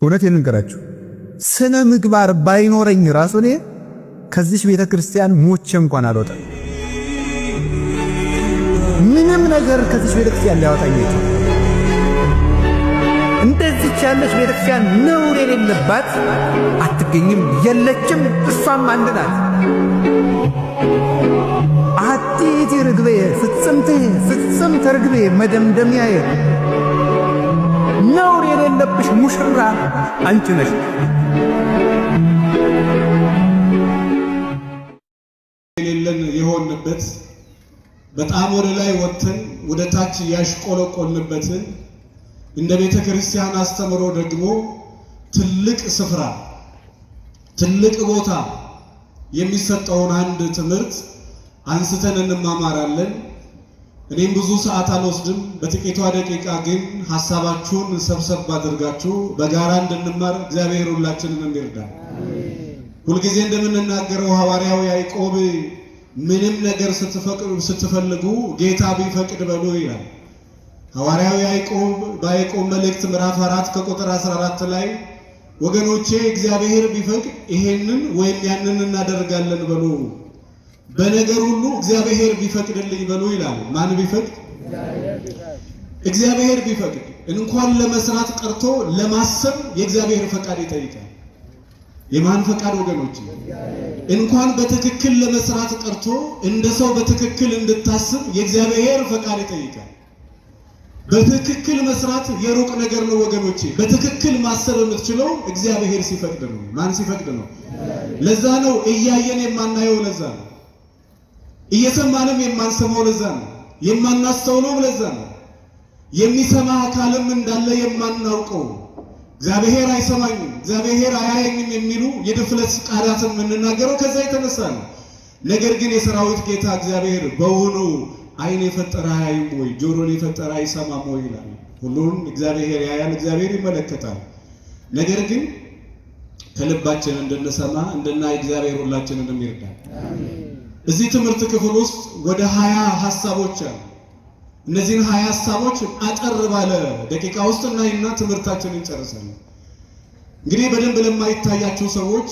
እውነቴን ልንገራችሁ ስነ ምግባር ባይኖረኝ ራሱ እኔ ከዚህ ቤተክርስቲያን ሞቼ እንኳን አልወጣም። ምንም ነገር ከዚህ ቤተክርስቲያን ሊያወጣኝ ይችላል። እንደዚህ ያለች ቤተክርስቲያን ነውር የሌለባት አትገኝም፣ የለችም። እሷም አንድ ናት። አጥቲ ርግቤ ፍጽምት ርግቤ መደምደሚያዬ ነውር የሌለብሽ ሙሽራ አንቺ ነሽ። የሌለን የሆንበት በጣም ወደ ላይ ወጥተን ወደ ታች ያሽቆለቆልንበትን እንደ ቤተ ክርስቲያን አስተምሮ ደግሞ ትልቅ ስፍራ ትልቅ ቦታ የሚሰጠውን አንድ ትምህርት አንስተን እንማማራለን። እኔም ብዙ ሰዓት አልወስድም። በጥቂቷ ደቂቃ ግን ሐሳባችሁን ሰብሰብ አድርጋችሁ በጋራ እንድንማር እግዚአብሔር ሁላችንን ይርዳል። ሁልጊዜ እንደምንናገረው ሐዋርያው ያዕቆብ ምንም ነገር ስትፈልጉ ጌታ ቢፈቅድ በሉ ይላል። ሐዋርያው ያዕቆብ በያዕቆብ መልእክት ምዕራፍ 4 ከቁጥር 14 ላይ ወገኖቼ እግዚአብሔር ቢፈቅድ ይሄንን ወይም ያንን እናደርጋለን በሉ፣ በነገር ሁሉ እግዚአብሔር ቢፈቅድልኝ በሉ ይላል። ማን ቢፈቅድ? እግዚአብሔር ቢፈቅድ። እንኳን ለመስራት ቀርቶ ለማሰብ የእግዚአብሔር ፈቃድ ይጠይቃል። የማን ፈቃድ ወገኖች? እንኳን በትክክል ለመስራት ቀርቶ እንደ ሰው በትክክል እንድታስብ የእግዚአብሔር ፈቃድ ይጠይቃል። በትክክል መስራት የሩቅ ነገር ነው ወገኖቼ። በትክክል ማሰብ የምትችለው እግዚአብሔር ሲፈቅድ ነው። ማን ሲፈቅድ ነው? ለዛ ነው እያየን የማናየው፣ ለዛ ነው እየሰማንም የማንሰማው፣ ለዛ ነው የማናስተውለው፣ ለዛ ነው የሚሰማ አካልም እንዳለ የማናውቀው። እግዚአብሔር አይሰማኝም፣ እግዚአብሔር አያየኝም የሚሉ የድፍረት ቃላትን የምንናገረው ከዛ የተነሳ ነው። ነገር ግን የሰራዊት ጌታ እግዚአብሔር በውኑ ዓይን የፈጠረ አያይም ወይ? ጆሮን የፈጠረ አይሰማም ወይ ይላል። ሁሉን እግዚአብሔር ያያል፣ እግዚአብሔር ይመለከታል። ነገር ግን ከልባችን እንድንሰማ እንድናይ እግዚአብሔር ሁላችንን ይርዳል። እዚህ ትምህርት ክፍል ውስጥ ወደ 20 ሐሳቦች አሉ። እነዚህን 20 ሐሳቦች አጠር ባለ ደቂቃ ውስጥ እናይና ትምህርታችንን እንጨርሳለን። እንግዲህ በደንብ ለማይታያቸው ሰዎች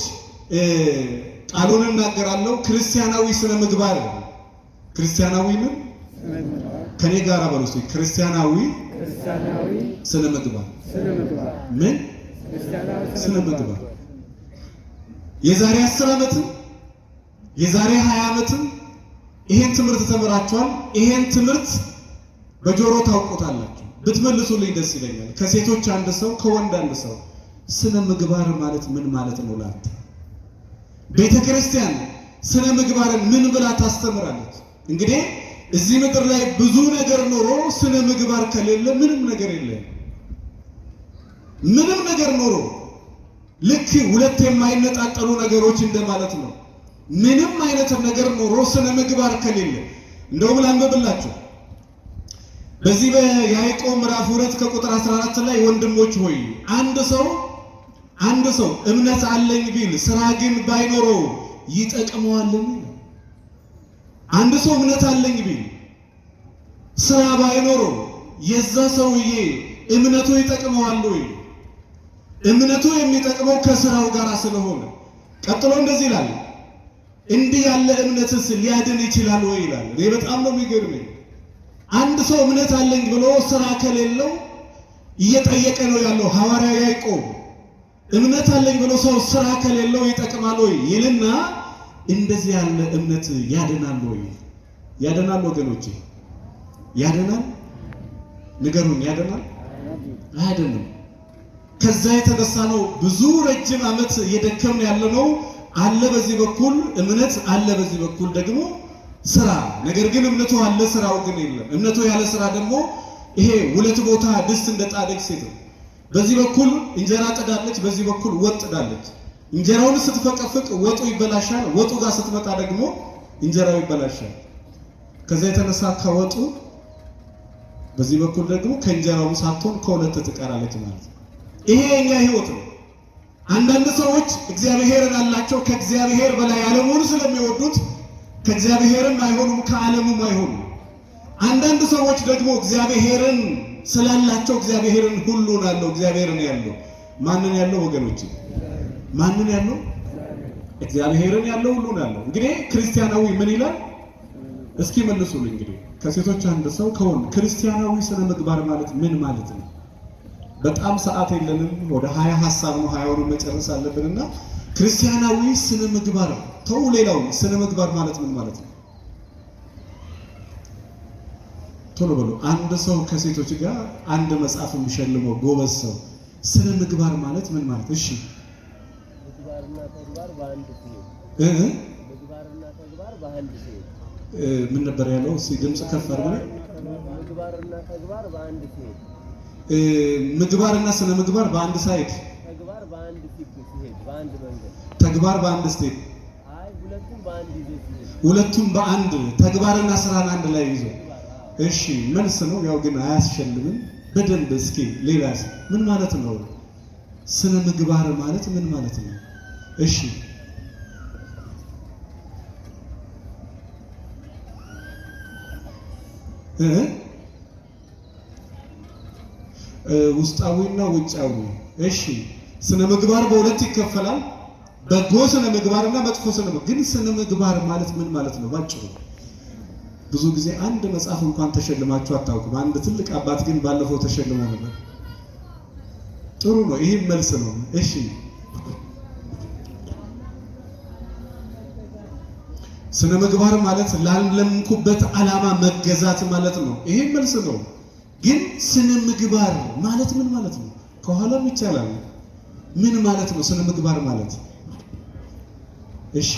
ቃሉን እናገራለሁ። ክርስቲያናዊ ስነ ምግባር፣ ክርስቲያናዊ ምን? ከኔ ጋር በሉ እስቲ። ክርስቲያናዊ ስነ ምግባር ምን? ስነ ምግባር። የዛሬ 10 ዓመትም የዛሬ 20 ዓመትም ይሄን ትምህርት ተምራችኋል። ይሄን ትምህርት በጆሮ ታውቁታላችሁ። ብትመልሱልኝ ደስ ይለኛል። ከሴቶች አንድ ሰው፣ ከወንድ አንድ ሰው ስነ ምግባር ማለት ምን ማለት ነው ላንተ? ቤተ ክርስቲያን ስነ ምግባርን ምን ብላ ታስተምራለች? እንግዲህ እዚህ ምድር ላይ ብዙ ነገር ኖሮ ስነ ምግባር ከሌለ ምንም ነገር የለም። ምንም ነገር ኖሮ ልክ ሁለት የማይነጣጠሉ ነገሮች እንደማለት ነው። ምንም አይነት ነገር ኖሮ ስነ ምግባር ከሌለ እንደውም ላንብብላችሁ። በዚህ በያዕቆብ ምዕራፍ 2 ከቁጥር 14 ላይ ወንድሞች ሆይ አንድ ሰው እምነት አለኝ ቢል ስራ ግን ባይኖረው ይጠቅመዋልን? አንድ ሰው እምነት አለኝ ቢል ስራ ባይኖረው የዛ ሰውዬ እምነቱ ይጠቅመዋል ወይ? እምነቱ የሚጠቅመው ከስራው ጋር ስለሆነ። ቀጥሎ እንደዚህ ይላል፣ እንዲህ ያለ እምነትስ ሊያድን ይችላል ወይ ይላል። እኔ በጣም ነው የሚገርመኝ። አንድ ሰው እምነት አለኝ ብሎ ስራ ከሌለው እየጠየቀ ነው ያለው ሐዋርያ ያዕቆብ። እምነት አለኝ ብሎ ሰው ስራ ከሌለው ይጠቅማል ወይ ይልና እንደዚህ ያለ እምነት ያድናል ወይ? ያድናል ወገኖቼ? ያድናል? ንገሩኝ፣ ያድናል? አያድንም። ከዛ የተነሳ ነው ብዙ ረጅም ዓመት እየደከምን ያለነው። አለ በዚህ በኩል እምነት አለ፣ በዚህ በኩል ደግሞ ስራ። ነገር ግን እምነቱ አለ፣ ስራው ግን የለም። እምነቱ ያለ ስራ ደግሞ ይሄ ሁለት ቦታ ድስት እንደጣደች ሴት ነው። በዚህ በኩል እንጀራ ጥዳለች፣ በዚህ በኩል ወጥ ጥዳለች። እንጀራውን ስትፈቀፍቅ ወጡ ይበላሻል፣ ወጡ ጋር ስትመጣ ደግሞ እንጀራው ይበላሻል። ከዛ የተነሳ ከወጡ በዚህ በኩል ደግሞ ከእንጀራው ሳትሆን ከሁለት ትቀራለች ማለት ነው። ይሄ የኛ ህይወት ነው። አንዳንድ ሰዎች እግዚአብሔርን አላቸው፣ ከእግዚአብሔር በላይ ዓለሙን ስለሚወዱት ከእግዚአብሔርም አይሆኑም፣ ከዓለሙም አይሆኑም። አንዳንድ ሰዎች ደግሞ እግዚአብሔርን ስላላቸው እግዚአብሔርን ሁሉን አለው፣ እግዚአብሔርን ያለው ማንን ያለው ወገኖች? ማንን ያለው? እግዚአብሔርን ያለው ሁሉ ነው ያለው። እንግዲህ ክርስቲያናዊ ምን ይላል? እስኪ መልሱልኝ። እንግዲህ ከሴቶች አንድ ሰው ከሆነ ክርስቲያናዊ ስነ ምግባር ማለት ምን ማለት ነው? በጣም ሰዓት የለንም። ወደ 20 ሐሳብ ነው 20ውን መጨረስ አለብንና ክርስቲያናዊ ስነ ምግባር ተው። ሌላው ስነ ምግባር ማለት ምን ማለት ነው? ቶሎ በሉ። አንድ ሰው ከሴቶች ጋር አንድ መጽሐፍ የሚሸልመው ጎበዝ ሰው ስነ ምግባር ማለት ምን ማለት? እሺ ምግባርና ተግባር በአንድ ሲሄድ ምግባርና ተግባር በአንድ ሲሄድ ምን ነበር ያለው? እስኪ ድምጽ ከፍ አድርጉ። ምግባርና ተግባር በአንድ ሲሄድ ምግባርና ስነ ምግባር በአንድ ሳይድ፣ ተግባር በአንድ ሲሄድ በአንድ መንገድ፣ ተግባር በአንድ ስቴፕ። አይ ሁለቱም በአንድ ይዞ ሲሄድ፣ ሁለቱም በአንድ ተግባርና ስራን አንድ ላይ ይዞ። እሺ መልስ ነው ያው፣ ግን አያስሸልምም በደንብ። እስኪ ሌላስ ምን ማለት ነው? ስነ ምግባር ማለት ምን ማለት ነው? እሺ ውስጣዊና ውጫዊ። እሺ ስነ ምግባር በሁለት ይከፈላል፣ በጎ ስነ ምግባርና መጥፎ ስነ ምግባር። ግን ስነ ምግባር ማለት ምን ማለት ነው ባጭሩ? ብዙ ጊዜ አንድ መጽሐፍ እንኳን ተሸልማችሁ አታውቁም። አንድ ትልቅ አባት ግን ባለፈው ተሸልሞ ነበር። ጥሩ ነው፣ ይሄ መልስ ነው። እሺ ስነ ምግባር ማለት ላለምኩበት ዓላማ መገዛት ማለት ነው። ይሄ መልስ ነው። ግን ስነ ምግባር ማለት ምን ማለት ነው? ከኋላም ይቻላል። ምን ማለት ነው ስነ ምግባር ማለት? እሺ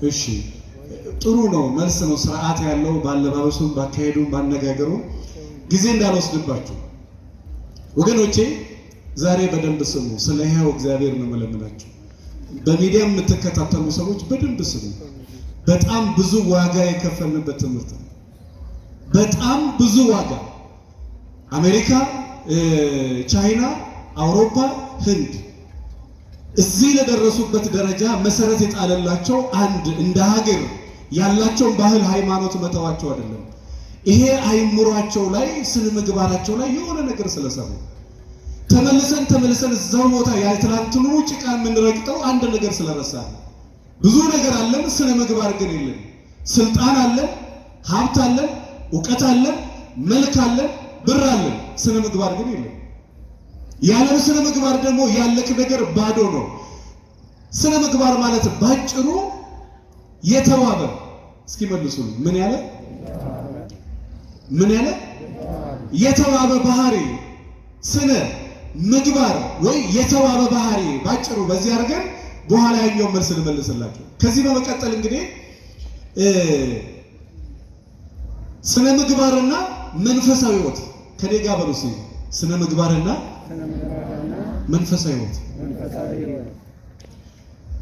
እሺ ጥሩ ነው፣ መልስ ነው። ስርዓት ያለው ባለባበሱም፣ ባካሄዱም፣ ባነጋገሩ ጊዜ እንዳልወስድባችሁ ወገኖቼ ዛሬ በደንብ ስሙ። ስለ ሕያው እግዚአብሔር ነው መለምናችሁ። በሚዲያ የምትከታተሉ ሰዎች በደንብ ስሙ። በጣም ብዙ ዋጋ የከፈልንበት ትምህርት ነው። በጣም ብዙ ዋጋ። አሜሪካ፣ ቻይና፣ አውሮፓ፣ ህንድ እዚህ ለደረሱበት ደረጃ መሰረት የጣለላቸው አንድ እንደ ሀገር ያላቸውን ባህል ሃይማኖት መተዋቸው አይደለም። ይሄ አይምሯቸው ላይ ስነ ምግባራቸው ላይ የሆነ ነገር ስለሰሩ ተመልሰን እዛው ቦታ ያልትላንትኑ ጭቃ የምንረግጠው አንድ ነገር ስለረሳ ብዙ ነገር አለን፣ ስነ ምግባር ግን የለም። ስልጣን አለን፣ ሀብት አለን፣ ዕውቀት አለን፣ መልክ አለን፣ ብር አለን፣ ስነ ምግባር ግን የለም። ያለ ስነ ምግባር ደግሞ ያለክ ነገር ባዶ ነው። ስነ ምግባር ማለት ባጭሩ የተዋበ። እስኪ መልሱልኝ። ምን ያለ የተዋበ ባህሪ ስነ ምግባር ወይ የተዋበ ባህሪ ባጭሩ። በዚህ አድርገን በኋላ ያኛው መልስ ልመልስላችሁ። ከዚህ በመቀጠል እንግዲህ ስነ ምግባርና መንፈሳዊ ሕይወት ከኔ ጋር በሉ። ስነ ምግባርና መንፈሳዊ ሕይወት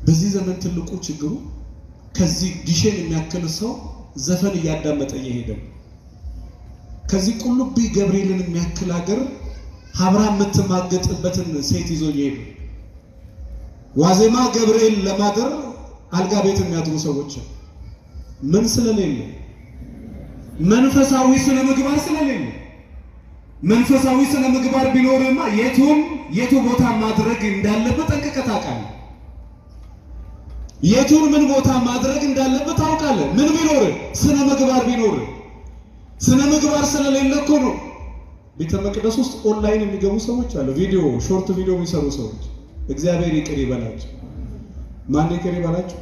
በዚህ ዘመን ትልቁ ችግሩ ከዚህ ዲሼን የሚያክል ሰው ዘፈን እያዳመጠ እየሄደ ከዚህ ቁልቢ ገብርኤልን የሚያክል ሀገር ሀብራ የምትማገጥበትን ሴት ይዞ እየሄዱ ዋዜማ ገብርኤል ለማደር አልጋ ቤት የሚያድሩ ሰዎች ምን ስለሌለ? መንፈሳዊ ስነ ምግባር ስለሌለ። መንፈሳዊ ስነ ምግባር ቢኖርማ የቱ ቦታ ማድረግ እንዳለበት ጠንቅቀህ ታውቃለህ። የቱን ምን ቦታ ማድረግ እንዳለበት ታውቃለህ። ምን ቢኖር? ስነ ምግባር ቢኖር። ስነ ምግባር ስለሌለ እኮ ነው ቤተ መቅደስ ውስጥ ኦንላይን የሚገቡ ሰዎች አሉ። ሾርት ቪዲዮ የሚሰሩ ሰዎች እግዚአብሔር ይቅር ይበላቸው። ማን ይቅር ይበላቸው?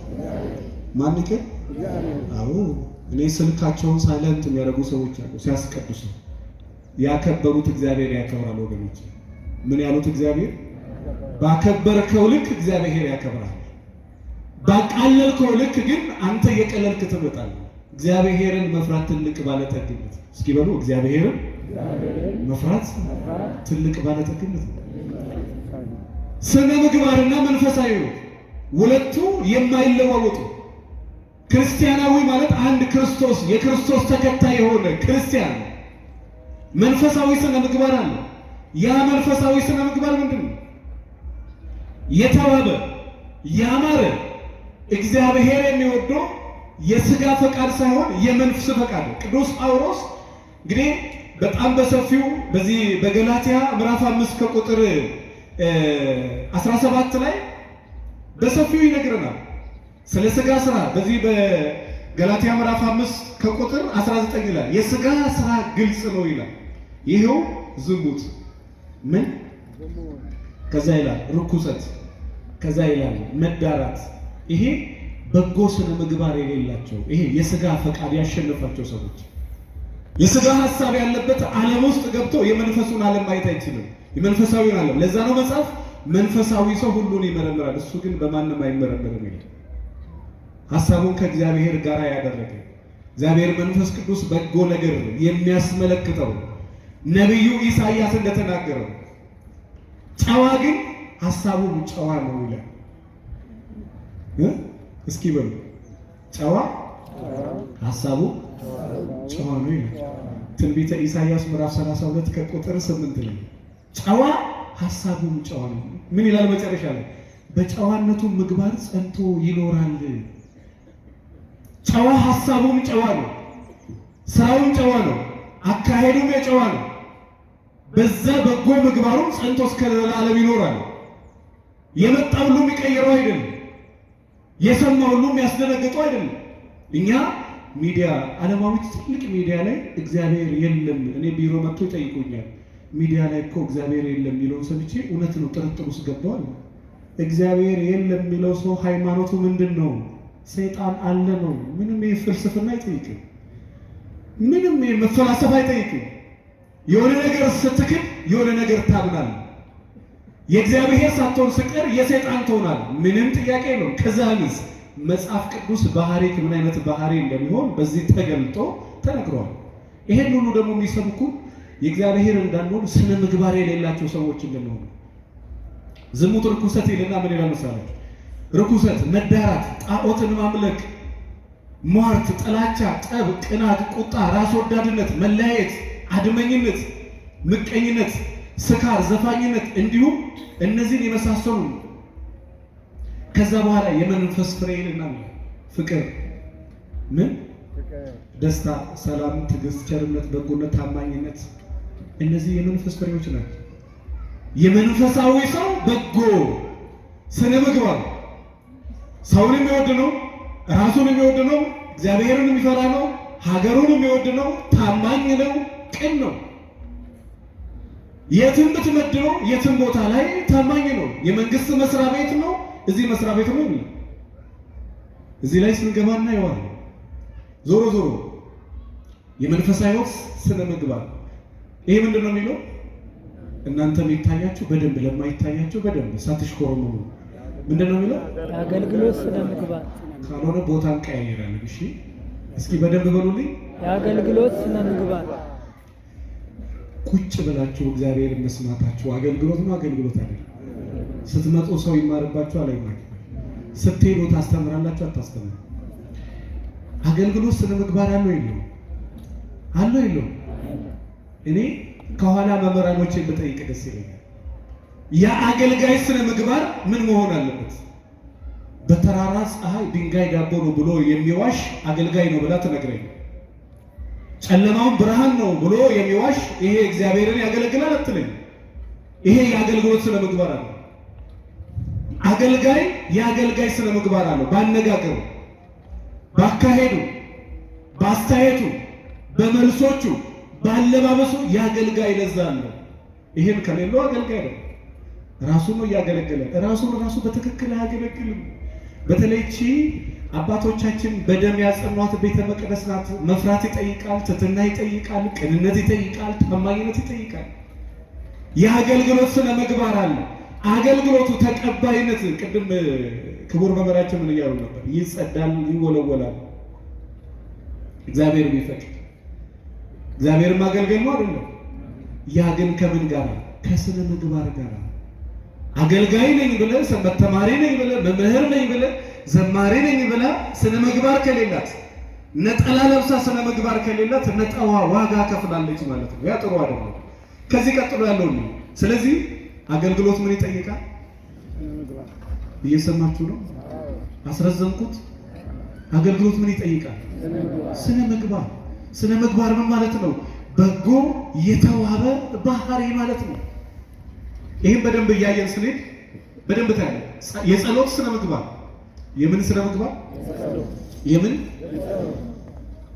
ማን ይቅር? አዎ እኔ ስልካቸውን ሳይለንት የሚያደርጉ ሰዎች አሉ። ሲያስቀድሱ ያከበሩት እግዚአብሔር ያከብራል። ወገኖች ምን ያሉት? እግዚአብሔር ባከበርከው ልክ እግዚአብሔር ያከብራል። ባቃለልከው ልክ ግን አንተ የቀለልክ ትመጣለህ። እግዚአብሔርን መፍራት ትልቅ ባለጠግነት። እስኪ በሉ እግዚአብሔርን መፍራት ትልቅ ባለጠግነት ነው። ስነ ምግባርና መንፈሳዊ ሁለቱ የማይለዋወጡ። ክርስቲያናዊ ማለት አንድ የክርስቶስ ተከታይ የሆነ ክርስቲያን መንፈሳዊ ስነ ምግባር አለ። ያ መንፈሳዊ ስነ ምግባር ምንድን ነው? የተዋበ ያማረ እግዚአብሔር የሚወደው የሥጋ ፈቃድ ሳይሆን የመንፈስ ፈቃድ ነው። ቅዱስ ጳውሎስ እንግዲህ በጣም በሰፊው በዚህ በገላትያ ምዕራፍ 5 ከቁጥር 17 ላይ በሰፊው ይነግረናል ስለ ሥጋ ሥራ። በዚህ በገላትያ ምዕራፍ 5 ከቁጥር 19 ይላል የሥጋ ሥራ ግልጽ ነው ይላል። ይሄው ዝሙት ምን ከዛ ይላል ርኩሰት ከዛ ይላል መዳራት። ይሄ በጎ ስነ ምግባር የሌላቸው ይሄ የሥጋ ፈቃድ ያሸነፋቸው ሰዎች የሥጋ ሐሳብ ያለበት ዓለም ውስጥ ገብቶ የመንፈሱን ዓለም ማየት አይችልም። የመንፈሳዊውን ዓለም ለዛ ነው መጽሐፍ መንፈሳዊ ሰው ሁሉን ይመረምራል እሱ ግን በማንም አይመረምርም ይላል። ሐሳቡን ከእግዚአብሔር ጋር ያደረገ እግዚአብሔር መንፈስ ቅዱስ በጎ ነገር የሚያስመለክተው ነቢዩ ኢሳይያስ እንደተናገረው ጨዋ ግን ሐሳቡ ጨዋ ነው ይላል። እስኪ በሉ ጨዋ ሐሳቡ ጨዋ ነው ይላል። ትንቢተ ኢሳይያስ ምዕራፍ 32 ከቁጥር 8 ላይ ጨዋ ሐሳቡም ጨዋ ነው። ምን ይላል መጨረሻ ላይ? በጨዋነቱ ምግባር ጸንቶ ይኖራል። ጨዋ ሐሳቡም ጨዋ ነው፣ ስራውም ጨዋ ነው፣ አካሄዱም የጨዋ ነው። በዛ በጎ ምግባሩም ጸንቶ እስከ ዘላለም ይኖራል። የመጣ ሁሉ የሚቀይረው አይደለም፣ የሰማ ሁሉ የሚያስደነግጠው አይደለም። እኛ ሚዲያ ዓለማዊት ትልቅ ሚዲያ ላይ እግዚአብሔር የለም እኔ ቢሮ መጥቶ ይጠይቁኛል ሚዲያ ላይ እኮ እግዚአብሔር የለም የሚለውን ሰምቼ እውነት ነው ጥርጥር ውስጥ ገባዋል። እግዚአብሔር የለም የሚለው ሰው ሃይማኖቱ ምንድን ነው? ሰይጣን አለ ነው። ምንም ፍልስፍና አይጠይቅም፣ ምንም መፈላሰፍ አይጠይቅም። የሆነ ነገር ስትክድ የሆነ ነገር ታምናል። የእግዚአብሔር ሳትሆን ስቀር የሰይጣን ትሆናል። ምንም ጥያቄ የለውም። ከዛንስ መጽሐፍ ቅዱስ ባህሪ ምን አይነት ባህሪ እንደሚሆን በዚህ ተገልጦ ተነግሯል። ይሄን ሁሉ ደግሞ የሚሰብኩ የእግዚአብሔር እንዳንሆን ስነ ምግባር የሌላቸው ሰዎች እንደሆኑ ዝሙት ርኩሰት ይልና ምን ይላል መሰላችሁ? ርኩሰት፣ መዳራት፣ ጣዖትን ማምለክ፣ ሟርት፣ ጥላቻ፣ ጠብ፣ ቅናት፣ ቁጣ፣ ራስ ወዳድነት፣ መለያየት፣ አድመኝነት፣ ምቀኝነት፣ ስካር፣ ዘፋኝነት እንዲሁም እነዚህን የመሳሰሉ ከዛ በኋላ የመንፈስ ፍሬ ይልና ፍቅር፣ ምን ደስታ፣ ሰላም፣ ትዕግስት፣ ቸርነት፣ በጎነት፣ ታማኝነት እነዚህ የመንፈስ ፍሬዎች ናቸው። የመንፈሳዊ ሰው በጎ ስነ ምግባር ሰውን የሚወድ ነው፣ ራሱን የሚወድ ነው፣ እግዚአብሔርን የሚፈራ ነው፣ ሀገሩን የሚወድ ነው፣ ታማኝ ነው፣ ቅን ነው። የትም ብትመድነው የትም ቦታ ላይ ታማኝ ነው። የመንግስት መስሪያ ቤት ነው፣ እዚህ መስሪያ ቤት ነው። እዚህ ላይ ስንገባ እናየዋለን። ዞሮ ዞሮ የመንፈሳዊ ሕይወት ስነ ምግባር ይሄ ምንድን ነው የሚለው? እናንተ የሚታያችሁ በደንብ ለማይታያችሁ በደንብ ሳትሽኮረመሙ ምንድን ነው የሚለው? የአገልግሎት ስነ ምግባር። ካልሆነ ቦታ እንቀያየራለን። እሺ እስኪ በደንብ በሉልኝ። የአገልግሎት ስነ ምግባር። ቁጭ ብላችሁ እግዚአብሔር መስማታችሁ አገልግሎት ነው። አገልግሎት አይደለም። ስትመጡ ሰው ይማርባችሁ አላይማር። ስትሄዱ ታስተምራላችሁ አታስተምሩ። አገልግሎት ስነ ምግባር አለው የለውም? አለው የለውም? እኔ ከኋላ መምህራኖችን ብጠይቅ ደስ ይለኛል። የአገልጋይ ስነ ምግባር ምን መሆን አለበት? በተራራ ፀሐይ ድንጋይ ዳቦ ነው ብሎ የሚዋሽ አገልጋይ ነው ብላ ትነግረኝ። ጨለማውን ብርሃን ነው ብሎ የሚዋሽ ይሄ እግዚአብሔርን ያገለግላል አትለኝ። ይሄ የአገልግሎት ስነ ምግባር አለው። አገልጋይ የአገልጋይ ስነ ምግባር አለው። ባነጋገሩ፣ ባካሄዱ፣ ባስተያየቱ፣ በመልሶቹ፣ ባለባበሱ የአገልጋይ ለዛ አለው። ይሄን ከሌለው አገልጋይ ነው። ራሱ ነው እያገለገለ ራሱ በትክክል አያገለግልም። በተለይ አባቶቻችን በደም ያጸኗት ቤተ መቅደስ ናት። መፍራት ይጠይቃል፣ ትሕትና ይጠይቃል፣ ቅንነት ይጠይቃል፣ ታማኝነት ይጠይቃል። የአገልግሎት ስነ ምግባር አለ። አገልግሎቱ ተቀባይነት ቅድም ክቡር መምህራችን ምን እያሉ ነበር? ይጸዳል፣ ይወለወላል። እግዚአብሔር ቢፈቅድ እግዚአብሔር ማገልገል ነው አይደለም። ያ ግን ከምን ጋር? ከስነ ምግባር ጋር። አገልጋይ ነኝ ብለህ ሰንበት ተማሪ ነኝ ብለህ መምህር ነኝ ብለህ ዘማሪ ነኝ ብለህ ስነ ምግባር ከሌላት ነጠላ ለብሳ ስነ ምግባር ከሌላት ነጠዋ ዋጋ ከፍላለች ማለት ነው። ያ ጥሩ አይደለም። ከዚህ ቀጥሎ ያለው ነው። ስለዚህ አገልግሎት ምን ይጠይቃል? እየሰማችሁ ነው? አስረዘምኩት። አገልግሎት ምን ይጠይቃል? ስነ ምግባር። ስነ ምግባር ምን ማለት ነው? በጎ የተዋበ ባህሪ ማለት ነው። ይህም በደንብ እያየን ስንሄድ በደንብ ታያለ። የጸሎት ስነ ምግባር የምን ስነ ምግባር? የምን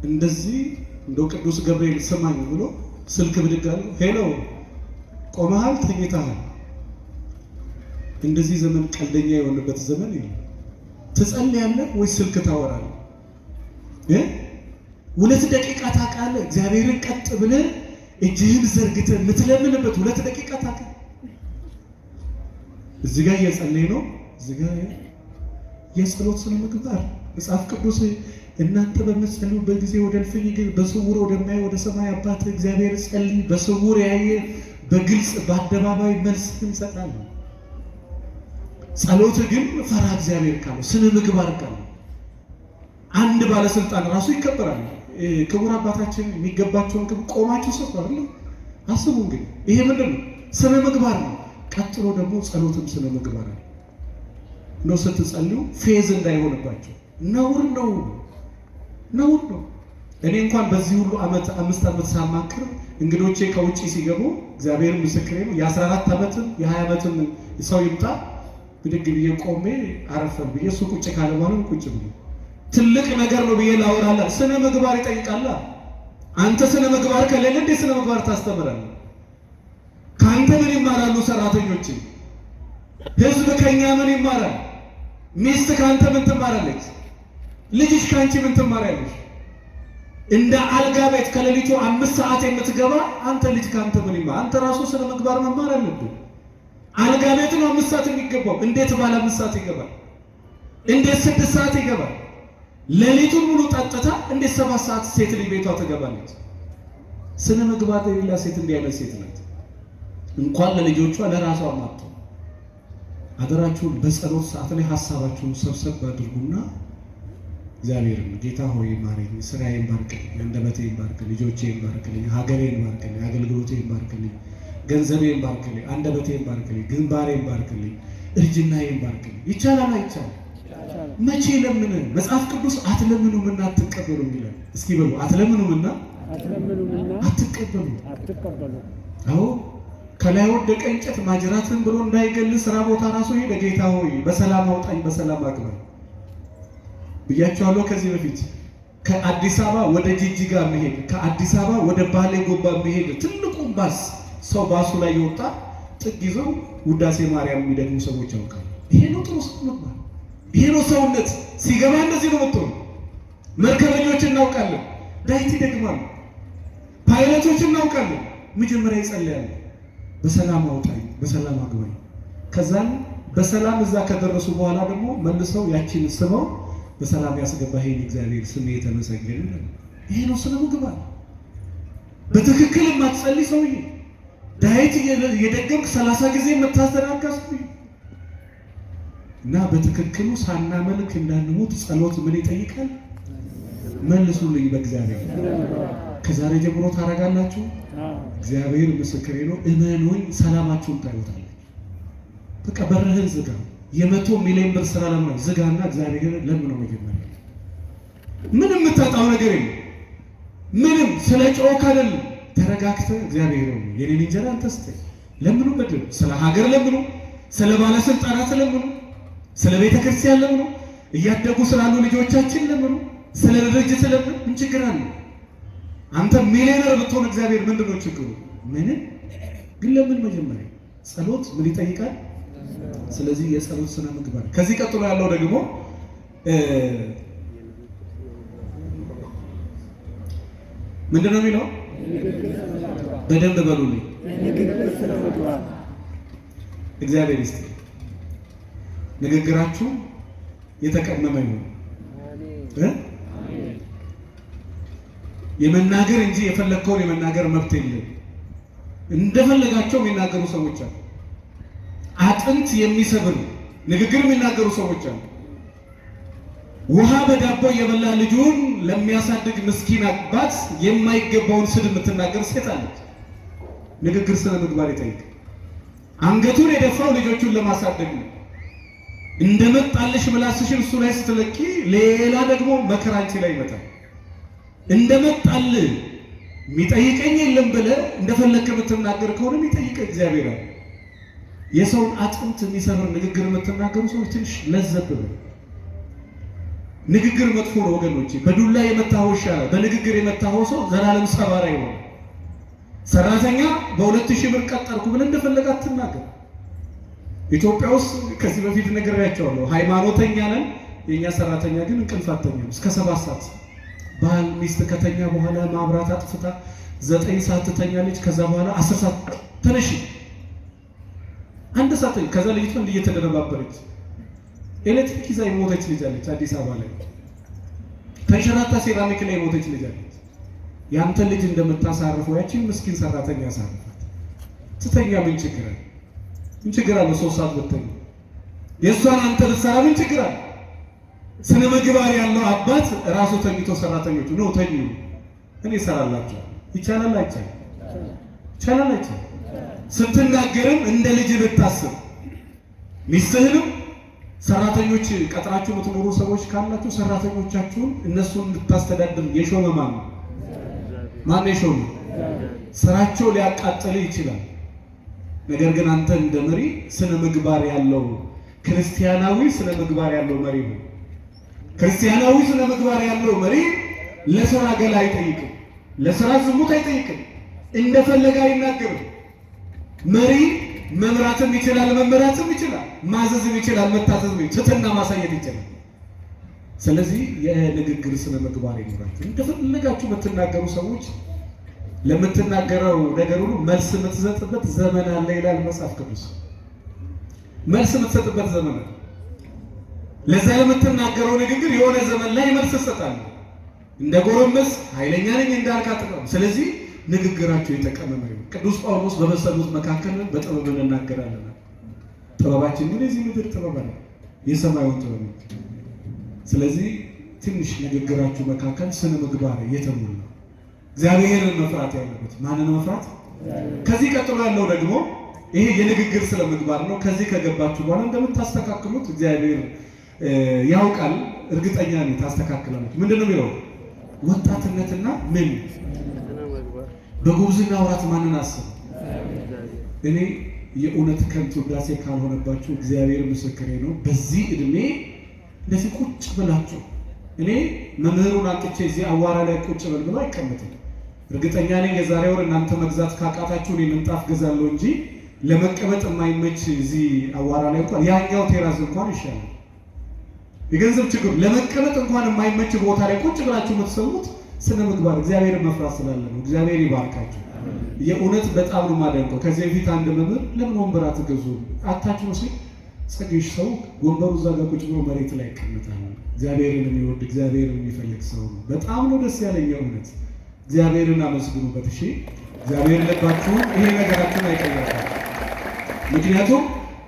እንደዚህ እንደው ቅዱስ ገብርኤል ሰማኝ ብሎ ስልክ ብድግ አለ። ሄሎ ቆመሃል፣ ተኝተሃል። እንደዚህ ዘመን ቀልደኛ የሆነበት ዘመን የለም። ትጸልያለህ ወይ ስልክ ታወራለህ? 2 ደቂቃ ታውቃለህ? እግዚአብሔርን ቀጥ ብለህ እጅህን ዘርግተህ የምትለምንበት 2 ደቂቃ ታውቃለህ? እዚህ ጋር እየጸለይ ነው። እዚህ ጋር የጸሎት ስነ ምግባር መጽሐፍ ቅዱስ እናንተ በምትጸልዩበት ጊዜ ወደ እልፍኝ በስውር ወደማይ ወደ ሰማይ አባት እግዚአብሔር ጸልይ፣ በስውር ያየ በግልጽ በአደባባይ መልስ ይሰጣል። ጸሎት ግን ፈራ እግዚአብሔር ካለው ስነ ምግባር ካለው አንድ ባለስልጣን ራሱ ይከበራል። ክቡር አባታችን የሚገባቸውን ክብር ቆማችሁ ሰጥቷል አይደል? አስቡ እንግዲህ ይሄ ምንድነው? ስነ ምግባር ነው። ቀጥሎ ደግሞ ጸሎትም ስነ ምግባር ነው። ነው ስትጸልዩ ፌዝ እንዳይሆንባቸው ነውር ነው። እኔ እንኳን በዚህ ሁሉ ዓመት 5 ዓመት ሳማክር እንግዶቼ ከውጪ ሲገቡ እግዚአብሔር ምስክሬ ነው የ14 ዓመትም የ20 ዓመትም ሰው ይምጣ ብድግ ብዬ ቆሜ አረፈን ብዬ እሱ ቁጭ ካለ ማለት ቁጭ ብዬ ትልቅ ነገር ነው ብዬ ላወራላ። ስነ ምግባር ይጠይቃል። አንተ ስነ ምግባር ከሌለ እንዴት ስነ ምግባር ታስተምራለህ? ካንተ ምን ይማራሉ ሰራተኞች? ህዝብ ከኛ ምን ይማራል? ሚስት ካንተ ምን ትማራለች? ልጅሽ ካንቺ ምን ትማራለች? እንደ አልጋ ቤት ከሌሊቱ 5 ሰዓት የምትገባ አንተ ልጅ ካንተ ምን ይማር? አንተ ራሱ ስነ ምግባር መማር አለብህ። አልጋ ቤት ነው 5 ሰዓት የሚገባው። እንዴት ባለ 5 ሰዓት ይገባል? እንዴት 6 ሰዓት ይገባል? ሌሊቱን ሙሉ ጠጥታ እንዴት 7 ሰዓት ሴት ልጅ ቤቷ ትገባለች? ስነ ምግባር የሌላ ሴት እንዲህ አይነት ሴት ናት። እንኳን ለልጆቿ ለራሷ ማጥቶ አደራችሁን በጸሎት ሰዓት ላይ ሐሳባችሁን ሰብሰብ አድርጉና እግዚአብሔርን ጌታ ሆይ ማረኝ፣ ስራዬን ባርክልኝ፣ አንደበቴን ባርክልኝ፣ ልጆቼን ባርክልኝ፣ ሀገሬን ባርክልኝ፣ አገልግሎቴን ባርክልኝ፣ ገንዘቤን ባርክልኝ፣ አንደበቴን ባርክልኝ፣ ግንባሬን ባርክልኝ፣ እርጅናዬን ባርክልኝ። ይቻላል አይቻልም? መቼ ለምን? መጽሐፍ ቅዱስ አትለምኑምና አትቀበሉም ይላል። እስኪ በሉ አትለምኑምና አትቀበሉ። አዎ ከላይ ወደቀ እንጨት ማጅራትን ብሎ እንዳይገል ስራ ቦታ ራሱ ሄደ። ጌታ ሆይ በሰላም አውጣኝ፣ በሰላም አግባኝ ብያቸዋለሁ። ከዚህ በፊት ከአዲስ አበባ ወደ ጂጂጋ መሄድ፣ ከአዲስ አበባ ወደ ባሌ ጎባ መሄድ ትልቁን ባስ ሰው ባሱ ላይ የወጣ ጥግ ይዘው ውዳሴ ማርያም የሚደግሙ ሰዎች ያውቃሉ። ይሄ ነው ጥሩ ሰው ነበር። ይሄ ነው ሰውነት። ሲገባ እንደዚህ ነው መጥቶ መርከበኞች እናውቃለን፣ ዳዊት ይደግማሉ፣ ፓይለቶች እናውቃለን። መጀመሪያ ይጸልያሉ፣ በሰላም አውጣኝ፣ በሰላም አግባኝ። ከዛም በሰላም እዛ ከደረሱ በኋላ ደግሞ መልሰው ያቺን ስመው በሰላም ያስገባኸኝ እግዚአብሔር ስም የተመሰገነ። ይሄ ነው ስነ ምግባር። በትክክል የማትጸልይ ሰውዬ ዳዊት የደገምክ 30 ጊዜ የምታዘናጋ ሰውዬ እና በትክክሉ ሳናመልክ እንዳንሞት ጸሎት ምን ይጠይቃል? መልሱልኝ በእግዚአብሔር። ከዛሬ ጀምሮ ታረጋላችሁ። እግዚአብሔር ምስክሬ ነው። እመኑኝ፣ ሰላማችሁን ታዩታላችሁ። በቃ በርህን ዝጋ። የ100 ሚሊዮን ብር ስራ ለምን ዝጋና እግዚአብሔር ለምነው መጀመሪያ። ምንም የምታጣው ነገር የለም። ምንም ስለ ጮክ አይደለም። ተረጋግተህ እግዚአብሔር ነው የኔን እንጀራ አንተ ስጠኝ ለምኑ። በደል ስለ ሀገር ለምኑ፣ ስለ ባለስልጣናት ለምኑ፣ ስለ ቤተ ክርስቲያን ለምኑ፣ እያደጉ ስላሉ ልጆቻችን ለምኑ፣ ስለ ድርጅት ለምኑ። ምን ችግር አለ? አንተ ሚሊዮነር ብትሆን እግዚአብሔር ምንድነው ችግሩ? ምንም። ግን ለምን መጀመሪያ ጸሎት ምን ይጠይቃል? ስለዚህ የጸሎት ስነ ምግባር። ከዚህ ቀጥሎ ያለው ደግሞ ምንድነው የሚለው? በደንብ በሉልኝ። እግዚአብሔር ይስጥ። ንግግራችሁ የተቀመመ ይሁን። የመናገር እንጂ የፈለግከውን የመናገር መብት የለም። እንደፈለጋቸው የሚናገሩ ሰዎች አሉ። አጥንት የሚሰብር ንግግር የሚናገሩ ሰዎች አሉ። ውሃ በዳቦ የበላ ልጁን ለሚያሳድግ ምስኪን አባት የማይገባውን ስድብ የምትናገር ሴት አለች። ንግግር ስነ ምግባር ይጠይቃል። አንገቱን የደፋው ልጆቹን ለማሳደግ ነው። እንደመጣልሽ ምላስሽን እሱ ላይ ስትለቂ ሌላ ደግሞ መከራ አንቺ ላይ ይመጣል። እንደመጣል የሚጠይቀኝ የለም ብለህ እንደፈለክ የምትናገር ከሆነ የሚጠይቀኝ እግዚአብሔር ነው። የሰውን አጥንት የሚሰብር ንግግር የምትናገሩ ሰዎች ትንሽ ለዘብ ብለው። ንግግር መጥፎ ነው ወገኖቼ። በዱላ የመታው ይሻላል። በንግግር የመታው ሰው ዘላለም ሰባራ ይሆናል። ሰራተኛ በ2000 ብር ቀጠርኩ ብለህ እንደፈለገ አትናገር። ኢትዮጵያ ውስጥ ከዚህ በፊት ነግሬያቸዋለሁ። ሃይማኖተኛ ነን፣ የኛ ሰራተኛ ግን እንቅልፍ አተኛም እስከ 7 ሰዓት። ባል ሚስት ከተኛ በኋላ ማብራት አጥፍታ 9 ሰዓት ትተኛለች። ከዛ በኋላ 10 ሰዓት ተነሺ፣ 1 ሰዓት። ከዛ ልጅቷ እየተደረባበረች ኤሌክትሪክ ይዛ የሞተች ልጅ አለች አዲስ አበባ ላይ። ተንሸራታ ሴራሚክ ላይ የሞተች ልጅ አለች። ያንተ ልጅ እንደምታሳርፈው ያቺን ምስኪን ሰራተኛ አሳርፋት። ትተኛ፣ ምን ችግር አለ? ምን ችግር አለ? 3 ሰዓት ብትተኛ የእሷን አንተ ልትሰራ ምን ችግር አለ? ስነ ምግባር ያለው አባት ራሱ ተኝቶ ሰራተኞቹ ነው ተኙ፣ እኔ እሰራላችሁ። ይቻላል አይቻልም? ይቻላል አይቻልም? ስትናገርም እንደ ልጅ ብታስብ ሚስትህንም ሰራተኞች ቀጥራችሁ የምትኖሩ ሰዎች ካላችሁ ሰራተኞቻችሁን እነሱን እንድታስተዳድር የሾመ ማን ነው? ማን የሾመ? ስራቸው ሊያቃጥል ይችላል። ነገር ግን አንተ እንደ መሪ ስነ ምግባር ያለው ክርስቲያናዊ ስነ ምግባር ያለው መሪ ነው። ክርስቲያናዊ ስነ ምግባር ያለው መሪ ለስራ ገላ አይጠይቅም፣ ለስራ ዝሙት አይጠይቅም፣ እንደፈለገ አይናገርም። መሪ መምራትም ይችላል፣ መመራትም ይችላል፣ ማዘዝም ይችላል፣ መታዘዝም ይችላል፣ ትህትና ማሳየት ይችላል። ስለዚህ የንግግር ስነ ምግባር ይኖራችሁ። እንደፈለጋችሁ የምትናገሩ ሰዎች ለምትናገረው ነገር ሁሉ መልስ የምትሰጥበት ዘመን አለ ይላል መጽሐፍ ቅዱስ። መልስ የምትሰጥበት ዘመን አለ። ለዛ ለምትናገረው ንግግር የሆነ ዘመን ላይ መልስ ትሰጣለህ። እንደ ጎረመስ ኃይለኛ ነኝ እንዳልካት ነው። ስለዚህ ንግግራቸው የተቀመመ ነው። ቅዱስ ጳውሎስ በበሰሉት መካከል በጥበብ እንናገራለን። ጥበባችን ግን የዚህ ምድር ጥበብ ነው፣ የሰማዩን ጥበብ ነው። ስለዚህ ትንሽ ንግግራችሁ መካከል ስነ ምግባር የተሞላ እግዚአብሔርን መፍራት ያለበት። ማንን መፍራት? ከዚህ ቀጥሎ ያለው ደግሞ ይሄ የንግግር ስለ ምግባር ነው። ከዚህ ከገባችሁ በኋላ እንደምታስተካክሉት እግዚአብሔር ያውቃል። እርግጠኛ ነኝ ታስተካክላላችሁ። ምንድነው የሚለው? ወጣትነትና ምን በጉብዝና ወራት ማንን አስብ። እኔ የእውነት ከንቱ ውዳሴ ካልሆነባችሁ እግዚአብሔር ምስክሬ ነው። በዚህ እድሜ እንደዚህ ቁጭ ብላችሁ እኔ መምህሩን አጥቼ እዚህ አዋራ ላይ ቁጭ ብል ብሎ አይቀመጥም። እርግጠኛ ነኝ የዛሬ ወር እናንተ መግዛት ካቃታችሁ እኔ ምንጣፍ ገዛለሁ እንጂ ለመቀመጥ የማይመች እዚህ አዋራ ላይ እንኳን ያኛው ቴራዝ እንኳን ይሻላል። የገንዘብ ችግር ለመቀመጥ እንኳን የማይመች ቦታ ላይ ቁጭ ብላችሁ የምትሰሙት ስነ ምግባር እግዚአብሔርን መፍራት ስላለ ነው። እግዚአብሔር ይባርካችሁ። የእውነት በጣም ነው የማደንቀው። ከዚህ በፊት አንድ መምህር ለምን ወንበር አትገዙ አታችሁ ነው ሲል ጸግሽ ሰው ወንበሩ እዛ ጋር ቁጭ ብሎ መሬት ላይ ይቀመጣል። እግዚአብሔርን የሚወድ እግዚአብሔርን የሚፈልግ ሰው ነው። በጣም ነው ደስ ያለኝ። እውነት እግዚአብሔርን አመስግኑበት። እሺ እግዚአብሔር ልባችሁ ይሄ ነገራችሁን አይቀየራል። ምክንያቱም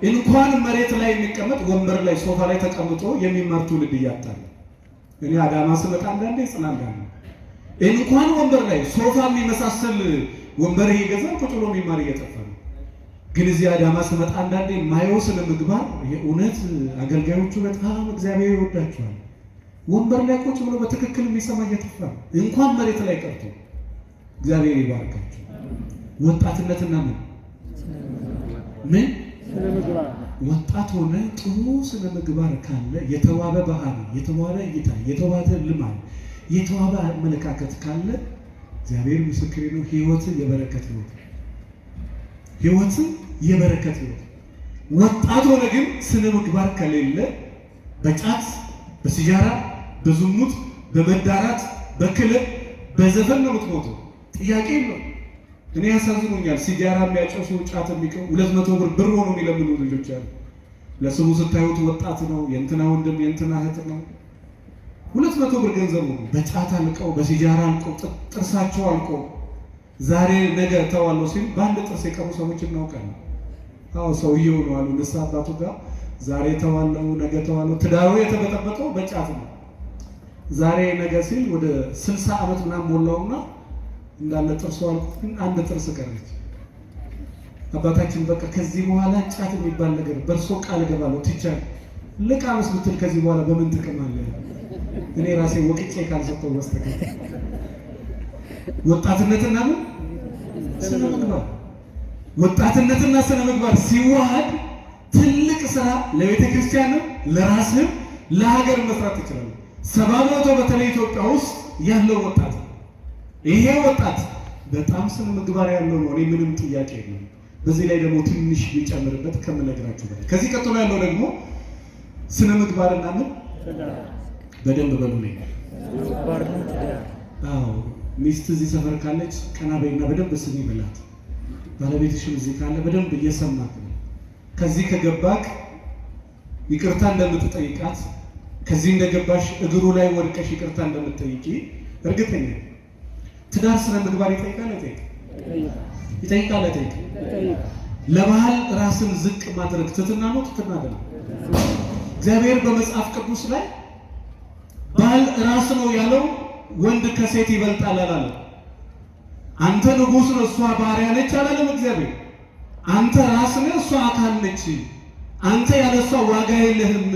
እንኳን መሬት ላይ የሚቀመጥ ወንበር ላይ ሶፋ ላይ ተቀምጦ የሚማር ትውልድ እያጣለ እኔ አዳማ ስመጣ አንዳንዴ ጽናለሁ። እንኳን ወንበር ላይ ሶፋ የሚመሳሰል ወንበር እየገዛ ቁጭ ብሎ የሚማር እየጠፋ ነው። ግን እዚህ አዳማ ስመጣ አንዳንዴ ማየው ስነ ምግባር የእውነት አገልጋዮቹ በጣም እግዚአብሔር ይወዳቸዋል። ወንበር ላይ ቁጭ ብሎ በትክክል የሚሰማ እየጠፋ ነው። እንኳን መሬት ላይ ቀርቶ እግዚአብሔር ይባርካቸው። ወጣትነትና ምን ወጣት ሆነ ጥሩ ስነ ምግባር ካለ የተዋበ ባህል፣ የተዋበ እይታ፣ የተዋበ ልማድ፣ የተዋበ አመለካከት ካለ እግዚአብሔር ምስክሬ ነው፣ ህይወት የበረከት ነው። ህይወት የበረከት ነው። ወጣት ሆነ ግን ስነ ምግባር ከሌለ በጫት፣ በሲጋራ፣ በዝሙት፣ በመዳራት፣ በክለብ፣ በዘፈን ነው የምትሞተው። ጥያቄ ነው። እኔ ያሳዝኑኛል። ሲጋራ የሚያጨሱ ጫት የሚቀሙ 200 ብር ሆኖ የሚለምኑ ልጆች አሉ። ለስሙ ስታዩት ወጣት ነው፣ የእንትና ወንድም የእንትና እህት ነው። 200 ብር ገንዘቡ ነው። በጫት አልቀው፣ በሲጋራ አልቀው፣ ጥርሳቸው አልቀው ዛሬ ነገ ተዋለው ሲል በአንድ ጥርስ የቀሩ ሰዎች እናውቃለን። አዎ ሰውየው ነው አሉ ንስሐ አባቱ ጋር ዛሬ ተዋለው ነገ ተዋለው። ትዳሩ የተበጠበጠው በጫት ነው። ዛሬ ነገ ሲል ወደ 60 ዓመት ምናምን ሞላውና እንዳለ ጥርሱ አልቆ አንድ ጥርስ ቀረች። አባታችን በቃ ከዚህ በኋላ ጫት የሚባል ነገር በእርሶ ቃል እገባለሁ ትቻለሁ። ልቃምስ ብትል ከዚህ በኋላ በምን ጥቅም አለ? እኔ ራሴ ወቅጬ ካልሰጠው በስተቀር ወጣትነትና ምን ስነ ምግባር ወጣትነትና ስነ ምግባር ሲዋሃድ ትልቅ ስራ ለቤተ ክርስቲያንም ለራስህም ለሀገር መስራት ይችላል። 70% በተለይ ኢትዮጵያ ውስጥ ያለው ወጣት ይሄ ወጣት በጣም ስነ ምግባር ያለው ነው። እኔ ምንም ጥያቄ የለም። በዚህ ላይ ደግሞ ትንሽ ሊጨምርበት ከምነግራችሁ በላይ ከዚህ ቀጥሎ ያለው ደግሞ ስነ ምግባርና ምን በደንብ በሉልኝ። አዎ ሚስት እዚህ ሰፈር ካለች ቀና በይና በደንብ ስሚ በላት። ባለቤትሽም እዚህ ካለ በደንብ እየሰማት ነው። ከዚህ ከገባክ ይቅርታ እንደምትጠይቃት ከዚህ እንደገባሽ እግሩ ላይ ወድቀሽ ይቅርታ እንደምትጠይቂ እርግጠኛ። ትዳር ስነ ምግባር ይጠይቃል አይጠይቅም? ለባህል ራስን ዝቅ ማድረግ ትትና ነው ትትና አይደለም? እግዚአብሔር በመጽሐፍ ቅዱስ ላይ ባል ራስ ነው ያለው ወንድ ከሴት ይበልጣል አላለም። አንተ ንጉሥ ነው እሷ ባሪያ ነች አላለም እግዚአብሔር። አንተ ራስ ነህ እሷ አካል ነች። አንተ ያለ እሷ ዋጋ የለህም፣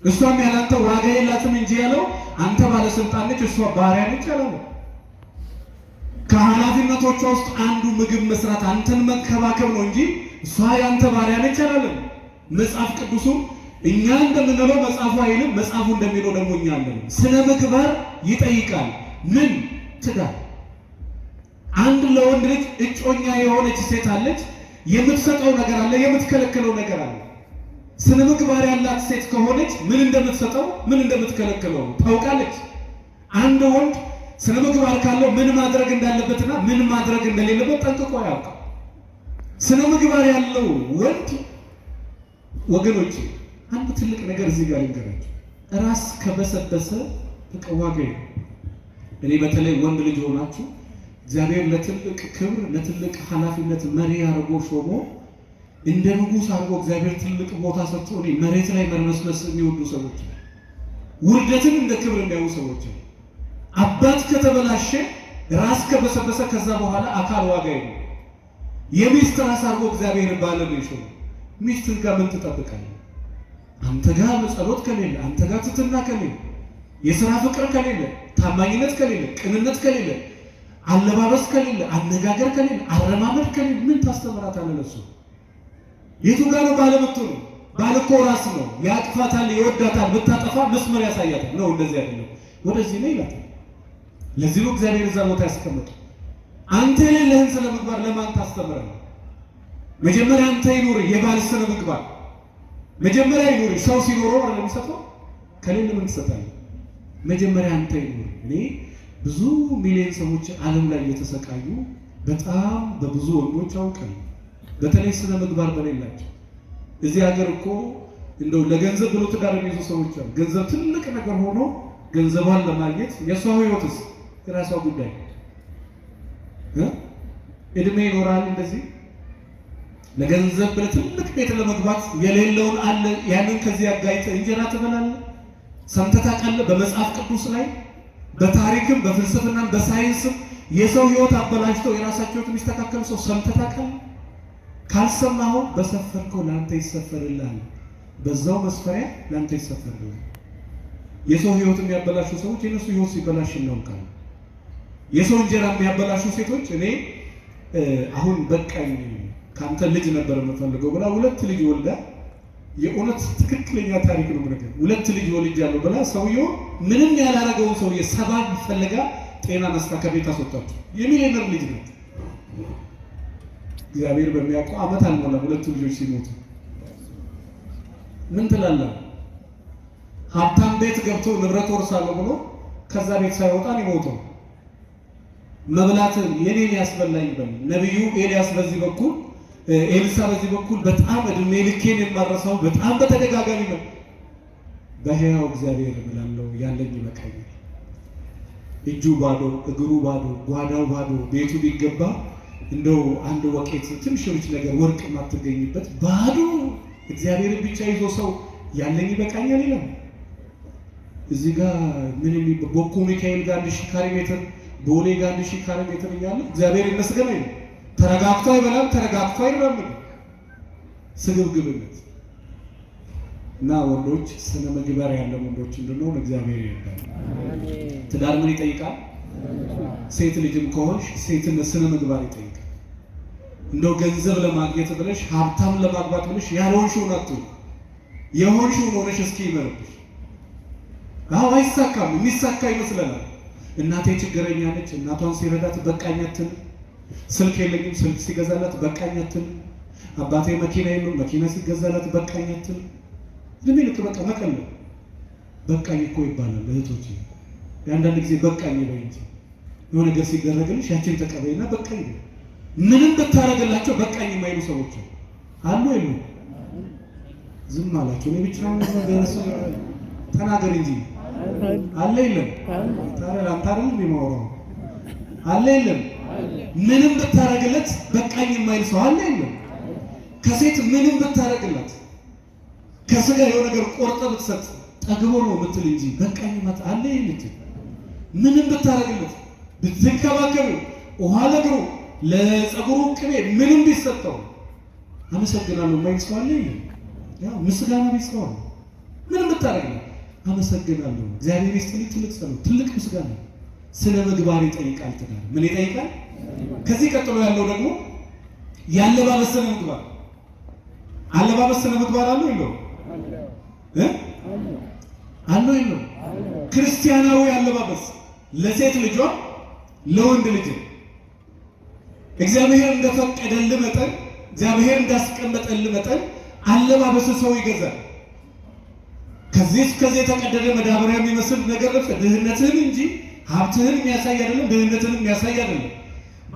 እሷም ያለ አንተ ዋጋ የላትም እንጂ ያለው አንተ ባለስልጣን ነች እሷ ባሪያ ነች አላለም። ከኃላፊነቶቿ ውስጥ አንዱ ምግብ መስራት አንተን መንከባከብ ነው እንጂ እሷ ያንተ ባሪያ ነች አላለም መጽሐፍ ቅዱሱ። እኛ እንደምንለው መጽሐፉ አይልም፣ መጽሐፉ እንደሚለው ደግሞ እኛ አለን። ስነ ምግባር ይጠይቃል። ምን ትዳር አንድ ለወንድ ልጅ እጮኛ የሆነች ሴት አለች። የምትሰጠው ነገር አለ፣ የምትከለክለው ነገር አለ። ስነ ምግባር ያላት ሴት ከሆነች ምን እንደምትሰጠው ምን እንደምትከለክለው ታውቃለች። አንድ ወንድ ስነ ምግባር ካለው ምን ማድረግ እንዳለበትና ምን ማድረግ እንደሌለበት ጠንቅቆ ያውቃል። ስነ ምግባር ያለው ወንድ ወገኖች አንድ ትልቅ ነገር እዚህ ጋር ልንገራችሁ። ራስ ከበሰበሰ ተቀዋገ። እኔ በተለይ ወንድ ልጅ ሆናችሁ እግዚአብሔር ለትልቅ ክብር ለትልቅ ኃላፊነት መሪ አድርጎ ሾሞ እንደ ንጉሥ አድርጎ እግዚአብሔር ትልቅ ቦታ ሰጥቶ እኔ መሬት ላይ መርመስመስ የሚወዱ ሰዎች፣ ውርደትን እንደ ክብር የሚያዩ ሰዎች። አባት ከተበላሸ ራስ ከበሰበሰ ከዛ በኋላ አካል ዋጋ የለው። የሚስት ራስ አድርጎ እግዚአብሔር ባለም ይሾም። ሚስት ጋር ምን ትጠብቃለህ? አንተ ጋር ጸሎት ከሌለ፣ አንተ ጋር ትትና ከሌለ፣ የሥራ ፍቅር ከሌለ፣ ታማኝነት ከሌለ፣ ቅንነት ከሌለ፣ አለባበስ ከሌለ፣ አነጋገር ከሌለ፣ አረማመድ ከሌለ ምን ታስተምራታለህ? ለሱ የቱ ጋር ነው ባለመጥቶ ነው? ባል እኮ ራስ ነው። ያቅፋታል፣ ይወዳታል፣ ብታጠፋ መስመር ያሳያታል። ነው እንደዚህ አይደለም፣ ወደዚህ ነው ይላታል። ለዚህ ነው እግዚአብሔር እዛ ቦታ ያስቀመጠው። አንተ የሌለህን ስነ ምግባር ለማን ታስተምራለህ? መጀመሪያ አንተ ይኑር የባል ስነ ምግባር መጀመሪያ ይኑር። ሰው ሲኖረው አይደለም የሚሰጠው፣ ከሌለ ምን ትሰጣለህ? መጀመሪያ አንተ ይኑር። እኔ ብዙ ሚሊዮን ሰዎች ዓለም ላይ እየተሰቃዩ በጣም በብዙ ወንዶች አውቃለሁ፣ በተለይ ስነ ምግባር በሌላቸው። እዚህ ሀገር እኮ እንደው ለገንዘብ ብሎ ትዳር የሚይዙ ሰዎች አሉ። ገንዘብ ትልቅ ነገር ሆኖ ገንዘቧን ለማግኘት የሷ ህይወትስ የራሷ ጉዳይ እድሜ ይኖራል። እንደዚህ ለገንዘብ ብለህ ትልቅ ቤት ለመግባት የሌለውን አለ ያንን ከዚህ አጋይተህ እንጀራ ትበላለህ። ሰምተህ ታውቃለህ? በመጽሐፍ ቅዱስ ላይ በታሪክም በፍልስፍናም በሳይንስም የሰው ህይወት አበላሽተው የራሳቸው ህይወት የሚስተካከሉ ሰው ሰምተህ ታውቃለህ? ካልሰማኸው በሰፈርከው ለአንተ ይሰፈርልሃል። በዛው መስፈሪያ ለአንተ ይሰፈርልሃል። የሰው ህይወት የሚያበላሹ ሰዎች የነሱ ህይወት ሲበላሽ እናውቃለን። የሰው እንጀራ የሚያበላሹ ሴቶች እኔ አሁን በቃኝ ካንተ ልጅ ነበር የምፈልገው ብላ 2 ልጅ ወልዳ፣ የእውነት ትክክለኛ ታሪክ ነው ነገር 2 ልጅ ወልጃለሁ ብላ ሰውየው ምንም ያላረገውን ሰውዬ ሰባብ ፈልጋ ጤና ነስታ ከቤት አስወጣቸው። የሚሊዮነር ልጅ ናት። እግዚአብሔር በሚያውቀው ዓመት አልሞላም 2 ልጆች ሲሞቱ። ምን ትላለህ? ሀብታም ቤት ገብቶ ንብረት ወርሳለሁ ብሎ ከዛ ቤት ሳይወጣ ነው የሞተው። መብላትን የኔን ያስበላኝ በል ነብዩ ኤልያስ በዚህ በኩል ኤልሳ በዚህ በኩል በጣም እድሜ ልኬን የማረሳው በጣም በተደጋጋሚ ነው። በሕያው እግዚአብሔር እምላለሁ ያለኝ ይበቃኛል። እጁ ባዶ እግሩ ባዶ ጓዳው ባዶ ቤቱ ቢገባ እንደው አንድ ወቄት ትንሽች ነገር ወርቅ ማትገኝበት ባዶ እግዚአብሔርን ብቻ ይዞ ሰው ያለኝ ይበቃኛል ይላል። እዚህ ጋር ምን የሚባል ቦኮ ሚካኤል ጋር 1000 ካሬ ሜትር ቦሌ ጋር 1000 ካሬ ሜትር እያለ እግዚአብሔር ይመስገን አይደል? ተረጋግቶ አይበላም፣ ተረጋግቶ አይራምድም። ስግብግብነት እና ወንዶች ስነ ምግባር ያለው ወንዶች እንድንሆን እግዚአብሔር ይርዳል። ትዳር ምን ይጠይቃል? ሴት ልጅም ከሆንሽ ሴትነት ስነ ምግባር ይጠይቃል። እንደው ገንዘብ ለማግኘት ብለሽ ሀብታም ለማግባት ብለሽ ያልሆንሽውን አትሁን። የሆንሽውን ሆነሽ እስኪ ይመርብሽ። አዎ አይሳካም፣ የሚሳካ ይመስለናል። እናቴ ችግረኛ ነች፣ እናቷን ሲረዳት በቃኝ አትልም። ስልክ የለኝም፣ ስልክ ሲገዛላት በቃኝ አትልም። አባቴ መኪና የለውም፣ መኪና ሲገዛላት በቃኝ አትልም። ዝም ይልቅ በቃ መቀለል በቃኝ እኮ ይባላል እህቶቼ። የአንዳንድ ጊዜ በቃኝ በይ እንጂ የሆነ ነገር ሲደረግልሽ ያችን ተቀበይና በቃኝ። ምንም ብታረግላቸው በቃኝ የማይሉ ሰዎች አሉ የሉ? ዝም አላቸው። እኔ ብቻ ተናገር እንጂ አለ የለም? ታዲያ አንተ አይደል የሚማወራው? አለ የለም? ምንም ብታረግለት በቃኝ የማይል ሰው አለ የለም? ከሴት ምንም ብታረግላት ከስጋ የሆነ ነገር ቆርጠ ብትሰጥ ጠግቦ ነው የምትል እንጂ በቃኝ ማለት አለ የለም? ምንም ብታረግለት ብትንከባከብ ውሃ ለእግሩ ለፀጉሩ ቅቤ ምንም ቢሰጠው አመሰግናለሁ የማይል ሰው አለ የለም? ያው ምስጋና ቢሰጠው ምንም ብታረግለት አመሰግናለሁ እግዚአብሔር ይስጥልኝ ትልቅ ጸሎት ትልቅ ምስጋና ስነ ምግባር ይጠይቃል። ትዳር ምን ይጠይቃል? ከዚህ ቀጥሎ ያለው ደግሞ ያለባበስ ስነ ምግባር። አለባበስ ስነ ምግባር አለው የለው? አለው የለው? ክርስቲያናዊ አለባበስ ለሴት ልጇ ለወንድ ልጅ እግዚአብሔር እንደፈቀደልህ መጠን እግዚአብሔር እንዳስቀመጠልህ መጠን አለባበስ ሰው ይገዛል። ከዚህ እስከዚህ የተቀደደ መዳበሪያ የሚመስል ነገር ለብሰህ ድህነትህን እንጂ ሀብትህን የሚያሳይ አይደለም፣ ድህነትህን የሚያሳይ አይደለም።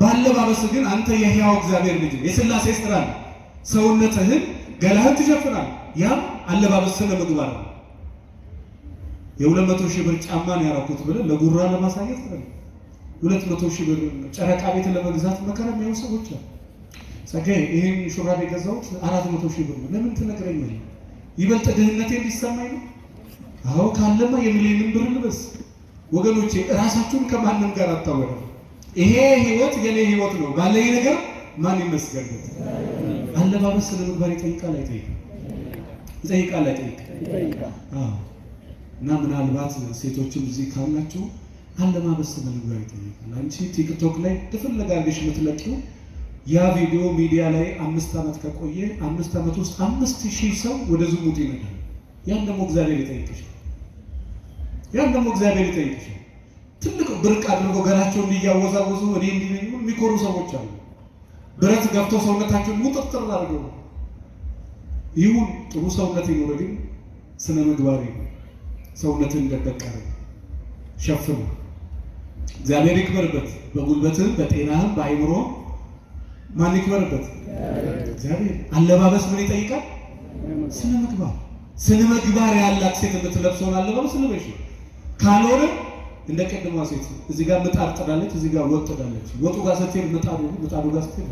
ባለባበስ ግን አንተ የሕያው እግዚአብሔር ልጅ የሥላሴ ስራ ነው። ሰውነትህን ገላህን ትሸፍናል። ያም አለባበስ ስነ ምግባር ነው። የ200 ሺህ ብር ጫማ ነው ያደረኩት ብለህ ለጉራ ለማሳየት ነው። 200 ሺህ ብር ጨረቃ ቤት ለመግዛት መከራ የሚያዩ ሰዎች አሉ። ጸጋዬ ይሄን ሹራብ የገዛሁት 400 ሺህ ብር ነው። ለምን ትነግረኛለህ? ይበልጥ ድህነቴ እንዲሰማኝ ነው? አዎ ካለማ የሚሊዮን ብር ልበስ። ወገኖቼ ራሳችሁን ከማንም ጋር አታወሩ። ይሄ ህይወት የኔ ህይወት ነው። ባለኝ ነገር ማን ይመስገንበት? አለባበስ ስነ ምግባር ይጠይቃል አይጠይቅም? ይጠይቃል አይጠይቅም? አዎ። እና ምናልባት ሴቶችም እዚህ ካላችሁ አለባበስ ስነ ምግባር ይጠይቃል። አንቺ ቲክቶክ ላይ እንደፈለገ አድርገሽ የምትለቂው ያ ቪዲዮ ሚዲያ ላይ 5 ዓመት ከቆየ 5 ዓመት ውስጥ 5000 ሰው ወደ ዝሙት ይነዳል። ያን ደግሞ እግዚአብሔር ይጠይቅሻል። ያን ደግሞ እግዚአብሔር ይጠይቅሻል። ትልቅ ብርቅ አድርጎ ገላቸውን እንዲያወዛወዙ እኔ እንዲነኝ የሚኮሩ ሰዎች አሉ። ብረት ገፍቶ ሰውነታቸውን ሙጥጥር አድርገው ይሁን ጥሩ ሰውነት ይኖር፣ ግን ስነ ምግባር ይሁን። ሰውነትን እንደበቀረ ሸፍኑ። እግዚአብሔር ይክበርበት። በጉልበትህም በጤናህም በአይምሮህም ማን ይክበርበት? እግዚአብሔር። አለባበስ ምን ይጠይቃል? ስነ ምግባር። ስነ ምግባር ያላት ሴት የምትለብሰውን አለባበስ ልበሽ። ካልሆነ እንደ ቀድሟ ሴት እዚህ ጋር ምጣድ ጥዳለች፣ እዚህ ጋር ወጥ ጥዳለች። ወጡ ጋር ስትሄድ ምጣዱ ጋር ስትሄድ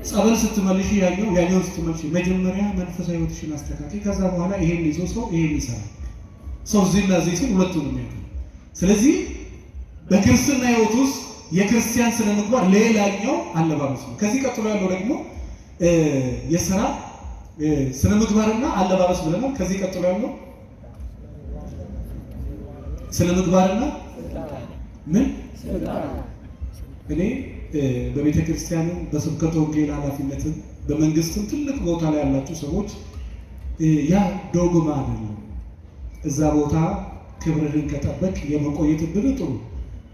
ጸበል ስትመልሽ ያኛውን ስትመልሽ መጀመሪያ መንፈሳዊ ሕይወትሽን አስተካክል። ከዛ በኋላ ይሄን ይዞ ሰው ይሄን ይሰራል። ሰው እዚህና እዚህ ሲል ሁለቱን ነው። ስለዚህ በክርስትና ሕይወት ውስጥ የክርስቲያን ስነ ምግባር ሌላኛው አለባበስ ነው። ከዚህ ቀጥሎ ያለው ደግሞ የሥራ ስነ ምግባርና አለባበስ ብለናል። ከዚህ ቀጥሎ ያለው ስነ ምግባርና ምን? እኔ በቤተ ክርስቲያንም በስብከተ ወንጌል ኃላፊነትም በመንግስትም ትልቅ ቦታ ላይ ያላችሁ ሰዎች ያ ዶግማ አይደለም። እዛ ቦታ ክብርህን ከጠበቅ የመቆየት እድል ጥሩ፣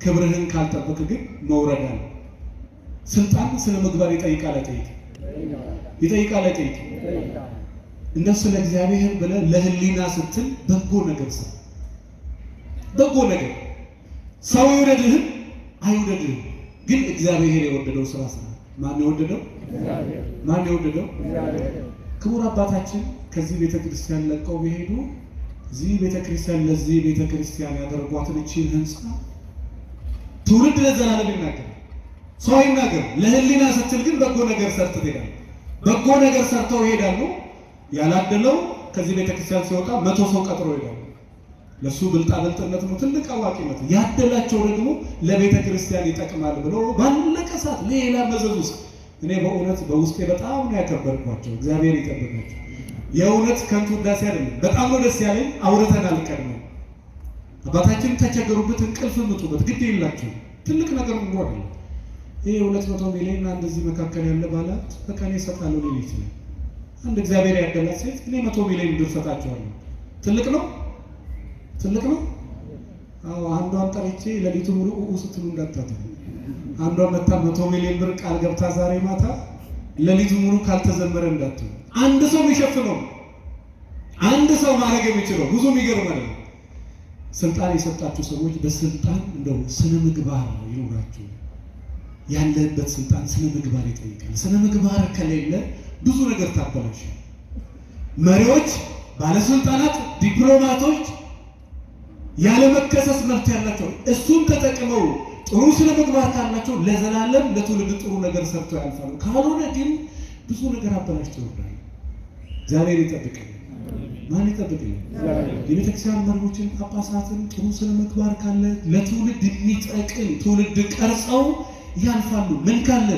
ክብርህን ካልጠበቅ ግን መውረድ አለ። ስልጣን ስነ ምግባር ይጠይቃል አይጠይቅም? ይጠይቃል አይጠይቅም? እንደው ስለ እግዚአብሔር ብለህ ለህሊና ስትል በጎ ነገር ስራ። በጎ ነገር ሰው ይወደድህም አይወደድህም፣ ግን እግዚአብሔር የወደደው ስራ ስራ። ማን የወደደው? ማን የወደደው? ክቡር አባታችን ከዚህ ቤተክርስቲያን ለቀው ቢሄዱ እዚህ ቤተክርስቲያን ለዚህ ቤተክርስቲያን ያደርጓትን እቺን ህንጻ ትውልድ ለዘላለም ይናገር፣ ሰው ይናገር። ለህሊና ስትል ግን በጎ ነገር ሰርተው ይሄዳሉ። በጎ ነገር ሰርተው ይሄዳሉ። ያላደለው ከዚህ ቤተክርስቲያን ሲወጣ 100 ሰው ቀጥሮ ይሄዳሉ። ለሱ ብልጣብልጥነት ነው፣ ትልቅ አዋቂነት። ያደላቸው ደግሞ ለቤተክርስቲያን ይጠቅማል ብሎ ባለቀ ሰዓት ሌላ መዘዝ ውስጥ እኔ በእውነት በውስጤ በጣም ነው ያከበርኳቸው። እግዚአብሔር ይጠብቃቸው። የእውነት ከንቱ ውዳሴ አይደለም። በጣም ነው ደስ ያለኝ። አውርተናል ቀድሞ አባታችን ተቸገሩበት እንቅልፍ ምጡበት ግድ የላቸው ትልቅ ነገር ነው አይደል? ይሄ 200 ሚሊዮን እንደዚህ መካከል ያለ ባላት በቃ እኔ እሰጣለሁ ሊል ይችላል። አንድ እግዚአብሔር ያደላት ሴት እኔ 100 ሚሊዮን ብር እሰጣቸዋለሁ። ትልቅ ነው ትልቅ ነው። አዎ አንዷን ጠርቼ ለሊቱ ሙሉ ስትሉ እንዳታቱ። አንዷ መታ 100 ሚሊዮን ብር ቃል ገብታ ዛሬ ማታ ለሊቱ ሙሉ ካልተዘመረ እንዳትሉ። አንድ ሰው የሚሸፍነው አንድ ሰው ማድረግ የሚችለው ብዙ የሚገርመው ስልጣን የሰጣችሁ ሰዎች በስልጣን እንደው ስነ ምግባር ይኖራችሁ። ያለበት ስልጣን ስነ ምግባር ይጠይቃል። ስነ ምግባር ከሌለ ብዙ ነገር ታበላሻል። መሪዎች፣ ባለስልጣናት፣ ዲፕሎማቶች ያለ መከሰስ መብት ያላቸው እሱን ተጠቅመው ጥሩ ስነ ምግባር ካላቸው ለዘላለም ለትውልድ ጥሩ ነገር ሰርተው ያልፋሉ። ካልሆነ ግን ብዙ ነገር አበላሽተው ይወርዳሉ። እግዚአብሔር ይጠብቀን። ማን ይጠብቀን? የቤተክርስቲያን መሪዎችን፣ ጳጳሳትን ጥሩ ስነ ምግባር ካለ ለትውልድ የሚጠቅም ትውልድ ቀርጸው ያልፋሉ። ምን ካለ?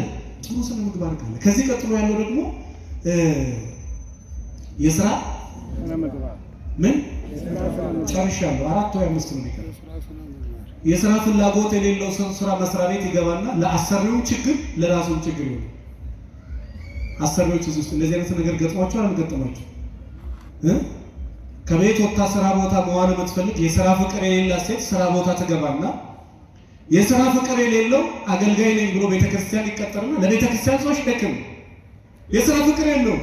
ጥሩ ስነ ምግባር ካለ። ከዚህ ቀጥሎ ያለው ደግሞ የሥራ ምን ጨርሻለሁ። 4 ወይ 5 ነው የሚቀር። የሥራ ፍላጎት የሌለው ሰው ስራ መስሪያ ቤት ይገባና ለአሰሪው ችግር ለራሱም ችግር ይሆናል። አሰሪዎች ውስጥ እንደዚህ አይነት ነገር ገጥሟቸው አልገጠማቸው? ከቤት ወጣ ስራ ቦታ መዋል የምትፈልግ የሥራ ፍቅር የሌላት ሴት ስራ ቦታ ትገባና የሥራ ፍቅር የሌለው አገልጋይ ነኝ ብሎ ቤተክርስቲያን ይቀጠርና ለቤተክርስቲያን ሰዎች ደክም የሥራ ፍቅር የለውም።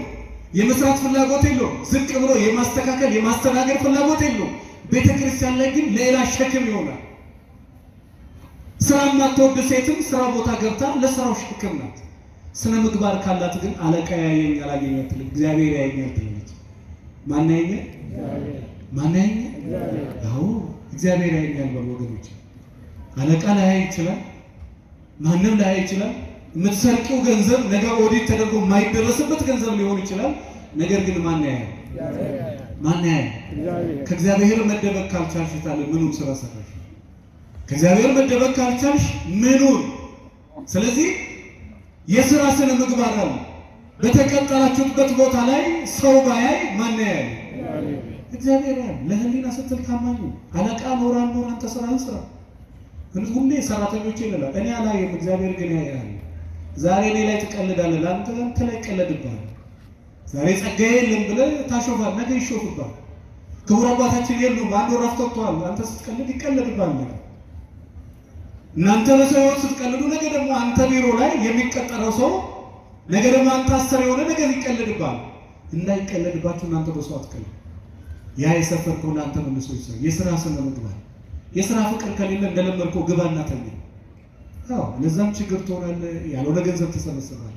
የመስራት ፍላጎት የለውም። ዝቅ ብሎ የማስተካከል የማስተናገድ ፍላጎት የለውም። ቤተክርስቲያን ላይ ግን ሌላ ሸክም ይሆናል። ስራ የማትወድ ሴትም ስራ ቦታ ገብታ ለስራው ሸክም ናት። ስነ ምግባር ካላት ግን አለቃ ያየኛል አላየኛል፣ እግዚአብሔር ያየኛል ትላለች። ማን ያየኛል? ማን ያየኛል? አዎ እግዚአብሔር ያየኛል ወገኖች። አለቃ ላይ ይችላል፣ ማንም ላይ ይችላል። የምትሰርቂው ገንዘብ ነገ ኦዲት ተደርጎ የማይደረስበት ገንዘብ ሊሆን ይችላል። ነገር ግን ማን ያያል? ማን ያያል? ከእግዚአብሔር መደበቅ ካልቻልሽ ታለ ምኑን ስራ ሰራሽ? ከእግዚአብሔር መደበቅ ካልቻልሽ ምኑን? ስለዚህ የሥራ ስነ ምግባር አለ። በተቀጠራችሁበት ቦታ ላይ ሰው ባያይ ማን ያያል? እግዚአብሔር ያያል። ለህሊና ስትል ታማኝ አለቃ ኖራን አንተ ስራህን ስራ። ሁሌ ሰራተኞቼ ይላል እኔ አላየም፣ እግዚአብሔር ግን ያያል። ዛሬ እኔ ላይ ትቀልዳለህ፣ አንተ ላይ ይቀለድብሃል። ዛሬ ጸጋዬ የለም ብለህ ታሾፋለህ፣ ነገ ይሾፍብሃል። ክቡር አባታችን የሉም አንድ ወር አፍቶቷል፣ አንተ ስትቀልድ ይቀለድብሃል። እናንተ በሰው ሕይወት ስትቀልዱ ነገ ደግሞ አንተ ቢሮ ላይ የሚቀጠረው ሰው ነገ ደግሞ አንተ አሰር የሆነ ነገር ይቀለድብሃል። እንዳይቀለድባችሁ እናንተ በሰው አትቀልዱ። ያ የሰፈርከው ለአንተ መልሶ ይሰራ። የሥራ ስነ ምግባር የሥራ ፍቅር ከሌለ እንደለመድከው ግባና ተኛ። አዎ ለዛም ችግር ትሆናለህ፣ ያልሆነ ገንዘብ ትሰበስባለህ።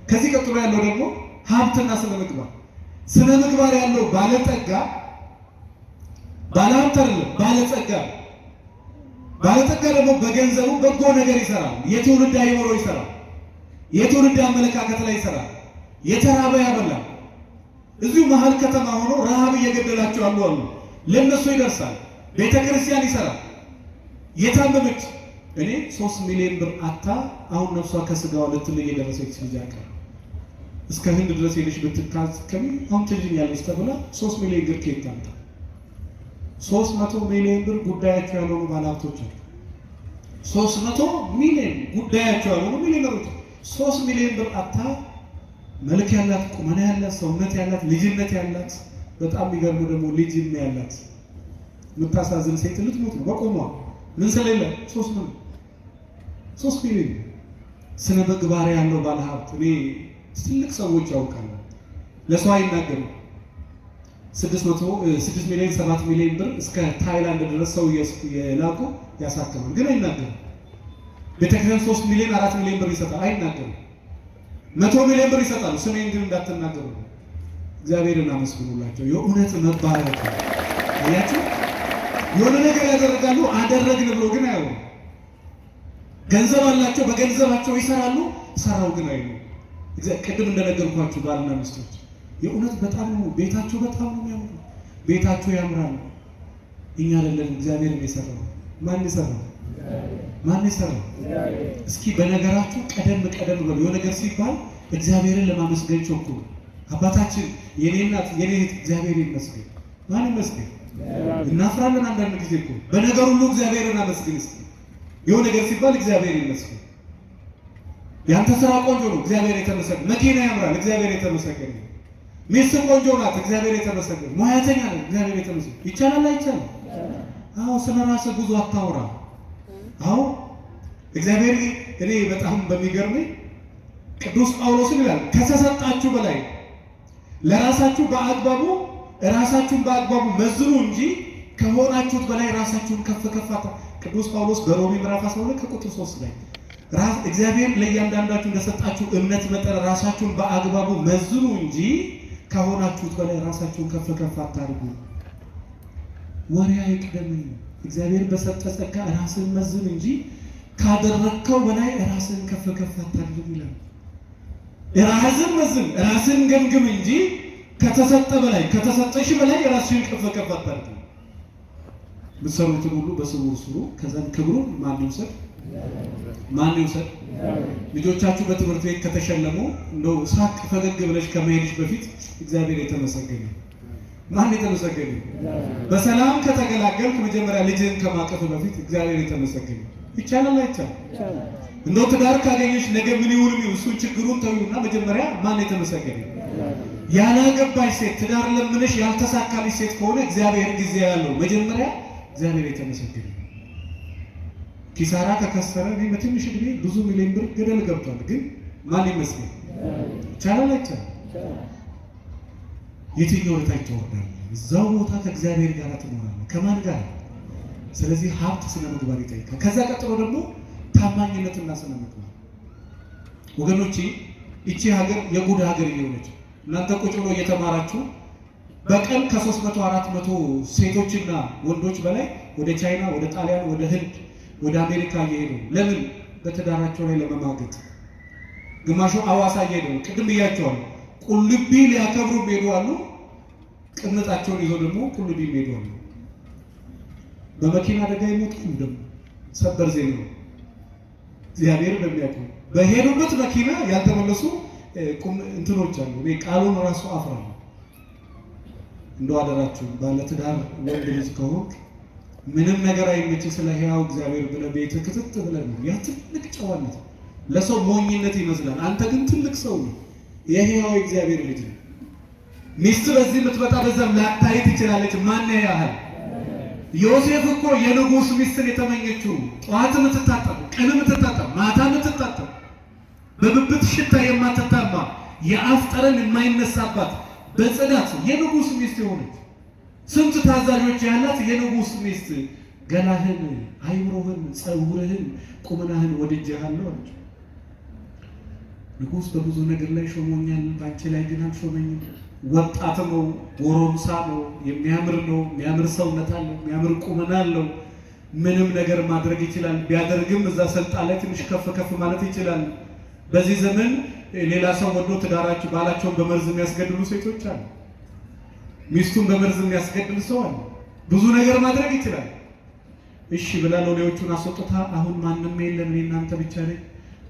ከዚህ ቀጥሎ ያለው ደግሞ ሀብትና ስነ ምግባር። ስነ ምግባር ያለው ባለጠጋ ባለሀብት አይደለም፣ ባለጸጋ። ባለጠጋ ደግሞ በገንዘቡ በጎ ነገር ይሰራል፣ የትውልድ አእምሮ ይሰራል፣ የትውልድ አመለካከት ላይ ይሰራል፣ የተራበ ያበላል። እዚሁ መሀል ከተማ ሆኖ ረሃብ እየገደላቸው አሉ ለነሱ ይደርሳል። ቤተክርስቲያን ይሰራል። የታመመች እኔ 3 ሚሊዮን ብር አታ አሁን ነፍሷ ከስጋዋ ልትለይ የደረሰች ልጅ አቀር እስከ ህንድ ድረስ ሄደሽ ብትታከሚ አሁን ትድኛለሽ ተብላ 3 ሚሊዮን ብር ከየት ታምጣ? 300 ሚሊዮን ብር ጉዳያቸው ያልሆኑ ባለሀብቶች አሉ። 300 ሚሊዮን ጉዳያቸው ያልሆኑ ሚሊዮነሮች 3 ሚሊዮን ብር አታ መልክ ያላት ቁመና ያላት ሰውነት ያላት ልጅነት ያላት በጣም የሚገርሙ ደግሞ ልጅም ያላት የምታሳዝን ሴት ልትሞት ነው በቆሟ። ምን ስለሌለ 3 ሚሊዮን ስነ ምግባር ያለው ባለሀብት እኔ ትልቅ ሰዎች ያውቃሉ። ለሰው አይናገሩም። 6 ሚሊዮን 7 ሚሊዮን ብር እስከ ታይላንድ ድረስ ሰው የላኩ ያሳክማል፣ ግን አይናገሩም። ቤተክርስቲያን 3 ሚሊዮን 4 ሚሊዮን ብር ይሰጣል፣ አይናገሩም። 100 ሚሊዮን ብር ይሰጣሉ፣ ስሜን ግን እንዳትናገሩ። እግዚአብሔርን አመስግኑላቸው። የእውነት መባረክ አያችሁ። የሆነ ነገር ያደርጋሉ፣ አደረግን ብሎ ግን አይሆኑ። ገንዘብ አላቸው፣ በገንዘባቸው ይሰራሉ፣ ሰራው ግን አይሉ። ቅድም እንደነገርኳችሁ ባልና ሚስቶች የእውነት በጣም ነው ቤታቸው በጣም ነው የሚያምሩ። ቤታቸው ያምራል። እኛ አይደለም እግዚአብሔር የሰራው። ማን ይሰራው? ማን ይሰራው? እስኪ በነገራችሁ ቀደም በሉ። የሆነ ነገር ሲባል እግዚአብሔርን ለማመስገን ቸኩሉ። አባታችን የኔ እናት የኔ እህት እግዚአብሔር ይመስገን። ማን ይመስገን? እናፍራለን አንዳንድ ጊዜ እኮ በነገር ሁሉ እግዚአብሔርን አመስግን እስኪ። የሆነ ነገር ሲባል እግዚአብሔር ይመስገን። ያንተ ስራ ቆንጆ ነው፣ እግዚአብሔር የተመሰገነ። መኪና ያምራል፣ እግዚአብሔር የተመሰገነ። ሚስት ቆንጆ ናት፣ እግዚአብሔር የተመሰገነ። ሙያተኛ ነው፣ እግዚአብሔር የተመሰገነ። ይቻላል አይቻልም? አዎ። ስለ ራስህ ብዙ አታውራ። አዎ እግዚአብሔር እኔ በጣም በሚገርመኝ ቅዱስ ጳውሎስን ይላል ከተሰጣችሁ በላይ ለራሳችሁ በአግባቡ ራሳችሁን በአግባቡ መዝኑ እንጂ ከሆናችሁት በላይ ራሳችሁን ከፍ ከፍ ቅዱስ ጳውሎስ በሮሜ ምዕራፍ 12 ከቁጥር 3 ላይ እግዚአብሔር ለእያንዳንዳችሁ እንደሰጣችሁ እምነት መጠን ራሳችሁን በአግባቡ መዝኑ እንጂ ከሆናችሁት በላይ ራሳችሁን ከፍ ከፍ አታድርጉ። ወሬ አይቅደምኝ። እግዚአብሔር በሰጠ ጸጋ ራስን መዝን እንጂ ካደረከው በላይ ራስን ከፍ ከፍ አታድርግ ይላል። ራስን መዝን፣ ራስን ገምግም እንጂ ከተሰጠ በላይ ከተሰጠሽ በላይ ራስሽን ከፍ ከፍ አታድርግ። ምሰሩትን ሁሉ በስውር ስሩ፣ ከዛም ክብሩን ማን ይውሰድ? ማን ይውሰድ? ልጆቻችሁ በትምህርት ቤት ከተሸለሙ እንደው ሳቅ ፈገግ ብለሽ ከመሄድሽ በፊት እግዚአብሔር የተመሰገነ። ማን የተመሰገነ? በሰላም ከተገላገልክ መጀመሪያ ልጅህን ከማቀፍ በፊት እግዚአብሔር የተመሰገነ። ይቻላል አይቻልም? እንደው ትዳር ካገኘሽ ነገ ምን ይሁን እሱን ችግሩን ተውና መጀመሪያ ማን የተመሰገነ? ያላገባሽ ሴት ትዳር ለምነሽ ያልተሳካልሽ ሴት ከሆነ እግዚአብሔር ጊዜ ያለው መጀመሪያ እግዚአብሔር የተመሰገነ። ኪሳራ ከከሰረ እኔ በትንሽ ዕድሜ ብዙ ሚሊዮን ብር ገደል ገብቷል፣ ግን ማን ይመስገን? ይቻላል አይቻልም? የትኛው ወደታች ትወርዳለህ? እዛው ቦታ ከእግዚአብሔር ጋር ትኖራለህ። ከማን ጋር? ስለዚህ ሀብት ስነ ምግባር ይጠይቃል። ከዛ ቀጥሎ ደግሞ ታማኝነትና ስነ ምግባር። ወገኖቼ እቺ ሀገር የጉድ ሀገር እየሆነች እናንተ ቁጭ ብሎ እየተማራችሁ በቀን ከ300 400 ሴቶችና ወንዶች በላይ ወደ ቻይና፣ ወደ ጣሊያን፣ ወደ ህንድ፣ ወደ አሜሪካ እየሄዱ ለምን? በትዳራቸው ላይ ለመማገጥ። ግማሹ አዋሳ እየሄዱ ቅድም ብያቸዋለሁ። ቁልቢ ሊያከብሩ ሄዱ አሉ። ቅምጣቸውን ይዞ ደግሞ ቁልቢ ሄዱ አሉ። በመኪና አደጋ ይሞቱ ደግሞ ሰበር ዜና ነው። እግዚአብሔር በሚያውቀው በሄዱበት መኪና ያልተመለሱ እንትኖች አሉ። እኔ ቃሉን ራሱ አፍራለሁ። እንደው አደራችሁ ባለትዳር ወንድ ልጅ ከሆንክ ምንም ነገር አይመች ስለ ሕያው እግዚአብሔር ብለህ ቤት ክትት ብለህ ነው። ያ ትልቅ ጨዋነት ለሰው ሞኝነት ይመስላል። አንተ ግን ትልቅ ሰው ነው። የሕያው እግዚአብሔር ልጅ ነው። ሚስት በዚህ የምትመጣ በዛም ላታይ ትችላለች። ማን ያህል ዮሴፍ እኮ የንጉሥ ሚስትን የተመኘችው ጠዋት የምትታጠብ ቀን የምትታጠብ ማታ የምትታጠብ በብብት ሽታ የማትታማ የአፍ ጠረን የማይነሳባት በጽዳት የንጉሥ ሚስት የሆነች ስንት ታዛዦች ያላት የንጉሥ ሚስት ገላህን፣ አይምሮህን፣ ፀጉርህን፣ ቁመናህን ወድጄሃለሁ አለች። ንጉሥ በብዙ ነገር ላይ ሾሞኛል፣ ባንቺ ላይ ግን አልሾመኝም። ወጣት ነው፣ ጎረምሳ ነው፣ የሚያምር ነው፣ የሚያምር ሰውነት አለው፣ የሚያምር ቁመና አለው። ምንም ነገር ማድረግ ይችላል። ቢያደርግም እዛ ስልጣን ላይ ትንሽ ከፍ ከፍ ማለት ይችላል። በዚህ ዘመን ሌላ ሰው ወዶ ትዳራቸው ባላቸውን በመርዝ የሚያስገድሉ ሴቶች አሉ። ሚስቱን በመርዝ የሚያስገድል ሰው አለ። ብዙ ነገር ማድረግ ይችላል። እሺ ብላ ሎሌዎቹን አስወጥታ አሁን ማንም የለም እኔ እናንተ ብቻ ነኝ።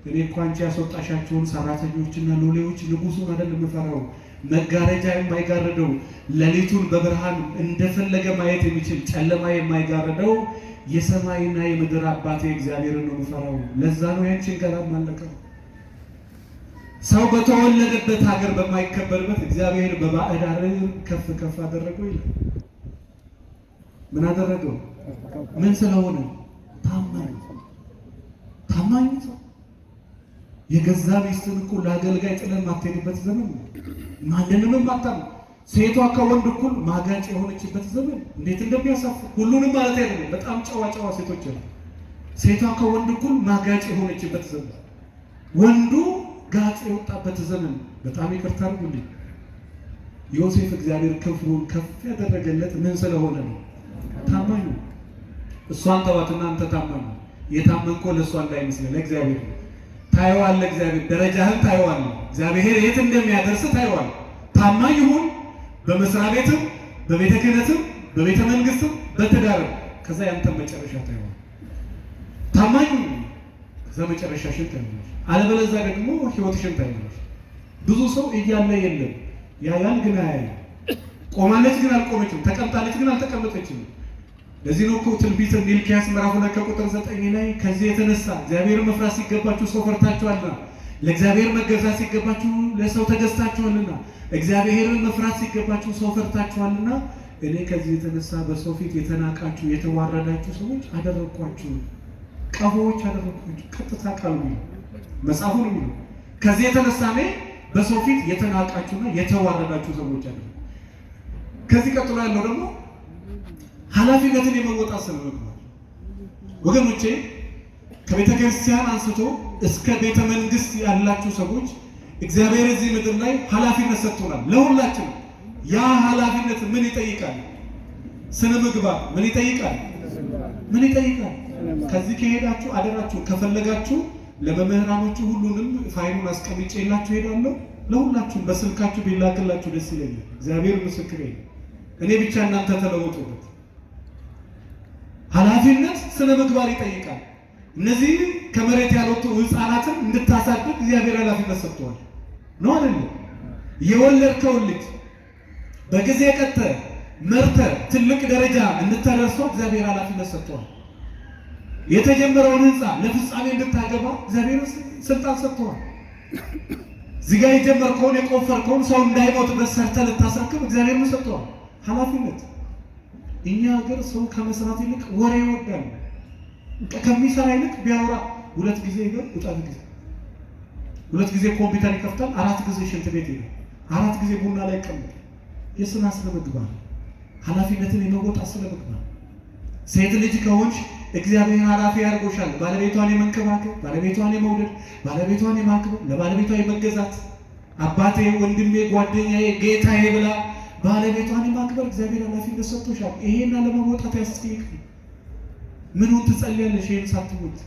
እኔ እኮ አንቺ ያስወጣሻቸውን ሰራተኞችና ሎሌዎች ንጉሱን አይደለም የምፈራው፣ መጋረጃ የማይጋርደው ሌሊቱን በብርሃን እንደፈለገ ማየት የሚችል ጨለማ የማይጋርደው የሰማይና የምድር አባቴ እግዚአብሔርን ነው የምፈራው። ለዛ ነው ያንቺን ገላ ማለቀው። ሰው በተወለደበት ሀገር በማይከበርበት እግዚአብሔር በባዕድ አገር ከፍ ከፍ አደረገው ይላል። ምን አደረገው? ምን ስለሆነ? ታማኝ ሰው። የገዛ ሚስትን እኮ ለአገልጋይ ጥለን ማትሄድበት ዘመን ነው። ማንንም አታም ሴቷ ከወንድ እኩል ማጋጭ የሆነችበት ዘመን እንዴት እንደሚያሳፍር ሁሉንም ማለት አይደለም። በጣም ጨዋ ሴቶች አሉ። ሴቷ ከወንድ እኩል ማጋጭ የሆነችበት ዘመን፣ ወንዱ ጋጥ የወጣበት ዘመን። በጣም ይቅርታ አድርጉልኝ። ዮሴፍ እግዚአብሔር ክብሩን ከፍ ያደረገለት ምን ስለሆነ ነው? ታማኝ ነው። እሷን ተዋትና አንተ ታማኝ ነው። የታመንኮ ለእሷ እንዳይመስልህ ለእግዚአብሔር ነው። ታየዋለህ። እግዚአብሔር ደረጃህን ታየዋለህ። እግዚአብሔር የት እንደሚያደርስ ታየዋለህ። ታማኝ ሁን። በመስሪያ ቤትም፣ በቤተ ክህነትም፣ በቤተ መንግስትም፣ በትዳርም። ከዛ ያንተ መጨረሻ ታየዋለህ። ታማኝ ሁን። ከዛ መጨረሻሽን ታየዋለህ። አለበለዚያ ደግሞ ህይወትሽን ታየዋለህ። ብዙ ሰው እያለ የለም ያያል ግን አያይም። ቆማለች ግን አልቆመችም፣ ተቀምጣለች ግን አልተቀመጠችም። ለዚህ ነው እኮ ትንቢተ ሚልክያስ ምዕራፍ 2 ቁጥር 9 ላይ ከዚህ የተነሳ እግዚአብሔርን መፍራት ሲገባችሁ ሰው ፈርታችኋልና፣ ለእግዚአብሔር መገዛት ሲገባችሁ ለሰው ተገዝታችኋልና፣ እግዚአብሔርን መፍራት ሲገባችሁ ሰው ፈርታችኋልና እኔ ከዚህ የተነሳ በሰው ፊት የተናቃችሁ የተዋረዳችሁ ሰዎች አደረኳችሁ፣ ቀፎዎች አደረኳችሁ። ቀጥታ ቃሉ መጽሐፉ ነው የሚለው። ከዚህ የተነሳ እኔ በሰው ፊት የተናቃችሁና የተዋረዳችሁ ሰዎች አደረኩ። ከዚህ ቀጥሎ ያለው ደግሞ ኃላፊነትን የመወጣት ስነ-ምግባር። ወገኖቼ ከቤተ ክርስቲያን አንስቶ እስከ ቤተ መንግስት ያላችሁ ሰዎች እግዚአብሔር እዚህ ምድር ላይ ኃላፊነት ሰጥቶናል ለሁላችን። ያ ኃላፊነት ምን ይጠይቃል? ስነ-ምግባር ምን ይጠይቃል? ምን ይጠይቃል? ከዚህ ከሄዳችሁ አደራችሁ ከፈለጋችሁ ለመምህራኖቹ ሁሉንም ፋይሉን አስቀምጬላችሁ ሄዳለሁ። ለሁላችሁም በስልካችሁ ቢላክላችሁ ደስ ይለኛል። እግዚአብሔር ምስክሬ፣ እኔ ብቻ እናንተ ተለወጡበት። ኃላፊነት ስነ-ምግባር ይጠይቃል። እነዚህ ከመሬት ያልወጡ ህፃናትን እንድታሳድግ እግዚአብሔር ኃላፊነት ሰጥቷል ነው አይደል? የወለድከውን ልጅ በጊዜ ቀጥተህ መርተህ ትልቅ ደረጃ እንድታደርሰው እግዚአብሔር ኃላፊነት ሰጥቷል። የተጀመረውን ህንፃ ለፍጻሜ እንድታገባ እግዚአብሔር ስልጣን ሰጥቷል። እዚህ ጋር የጀመርከውን የቆፈርከውን ሰው እንዳይሞትበት ሰርተህ ልታስረክብ እግዚአብሔር ሰጥቷል ኃላፊነት። እኛ ሀገር ሰው ከመስራት ይልቅ ወሬ ይወዳል። ከሚሰራ ይልቅ ቢያወራ 2 ጊዜ ይገር ውጣት ጊዜ 2 ጊዜ ኮምፒውተር ይከፍታል፣ 4 ጊዜ ሽንት ቤት ይገር፣ 4 ጊዜ ቡና ላይ ይቀመጣል። የስራ ስነ-ምግባር ኃላፊነትን የመወጣት ስነ-ምግባር። ሴት ልጅ ከሆንሽ እግዚአብሔር ኃላፊ ያርጎሻል። ባለቤቷን የመንከባከብ፣ ባለቤቷን የመውደድ፣ ባለቤቷን የማክበር፣ ለባለቤቷ የመገዛት፣ አባቴ፣ ወንድሜ፣ ጓደኛዬ፣ ጌታዬ ብላ ባለቤቷን የማክበር እግዚአብሔር ኃላፊነት ሰጥቶሻል። ይሄን ለመወጣት ያስፈልጋል። ምኑን ትጸልያለሽ? ይሄን ሳትሞት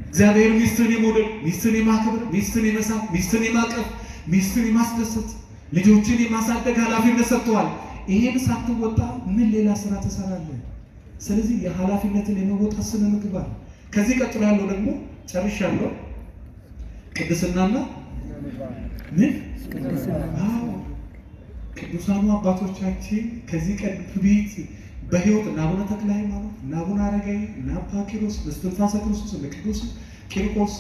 እግዚአብሔር ሚስትን የመውደድ፣ ሚስትን የማክበር፣ ሚስትን የመሳም፣ ሚስትን የማቀፍ፣ ሚስትን የማስደሰት፣ ልጆችን የማሳደግ ኃላፊነት ሰጥቷል። ይሄን ሳትወጣ ምን ሌላ ስራ ትሰራለህ? ስለዚህ የኃላፊነትን የመወጣት ስነ-ምግባር። ከዚህ ቀጥሎ ያለው ደግሞ ጨርሻለሁ። ቅድስናና ምን ቅዱሳኑ አባቶቻችን ከዚህ ቀን በፊት በሕይወት እና አቡነ ተክለ ሃይማኖት እና አቡነ አረጋዊ እና አባ ኪሮስ እስትንፋሰ ክርስቶስ እና ቅዱስ ቂርቆስ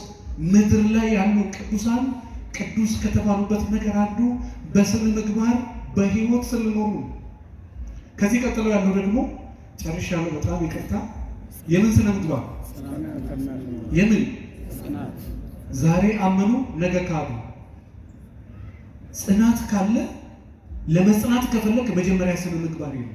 ምድር ላይ ያሉ ቅዱሳን ቅዱስ ከተባሉበት ነገር አንዱ በስነ-ምግባር በሕይወት ስለኖሩ። ከዚህ ቀጥሎ ያለው ደግሞ ጨርሻለሁ። በጣም ይቅርታ። የምን ስነ-ምግባር? የምን ዛሬ አመኑ ነገ ካዱ። ጽናት ካለ ለመጽናት ከፈለግ መጀመሪያ ስነ-ምግባር ነው።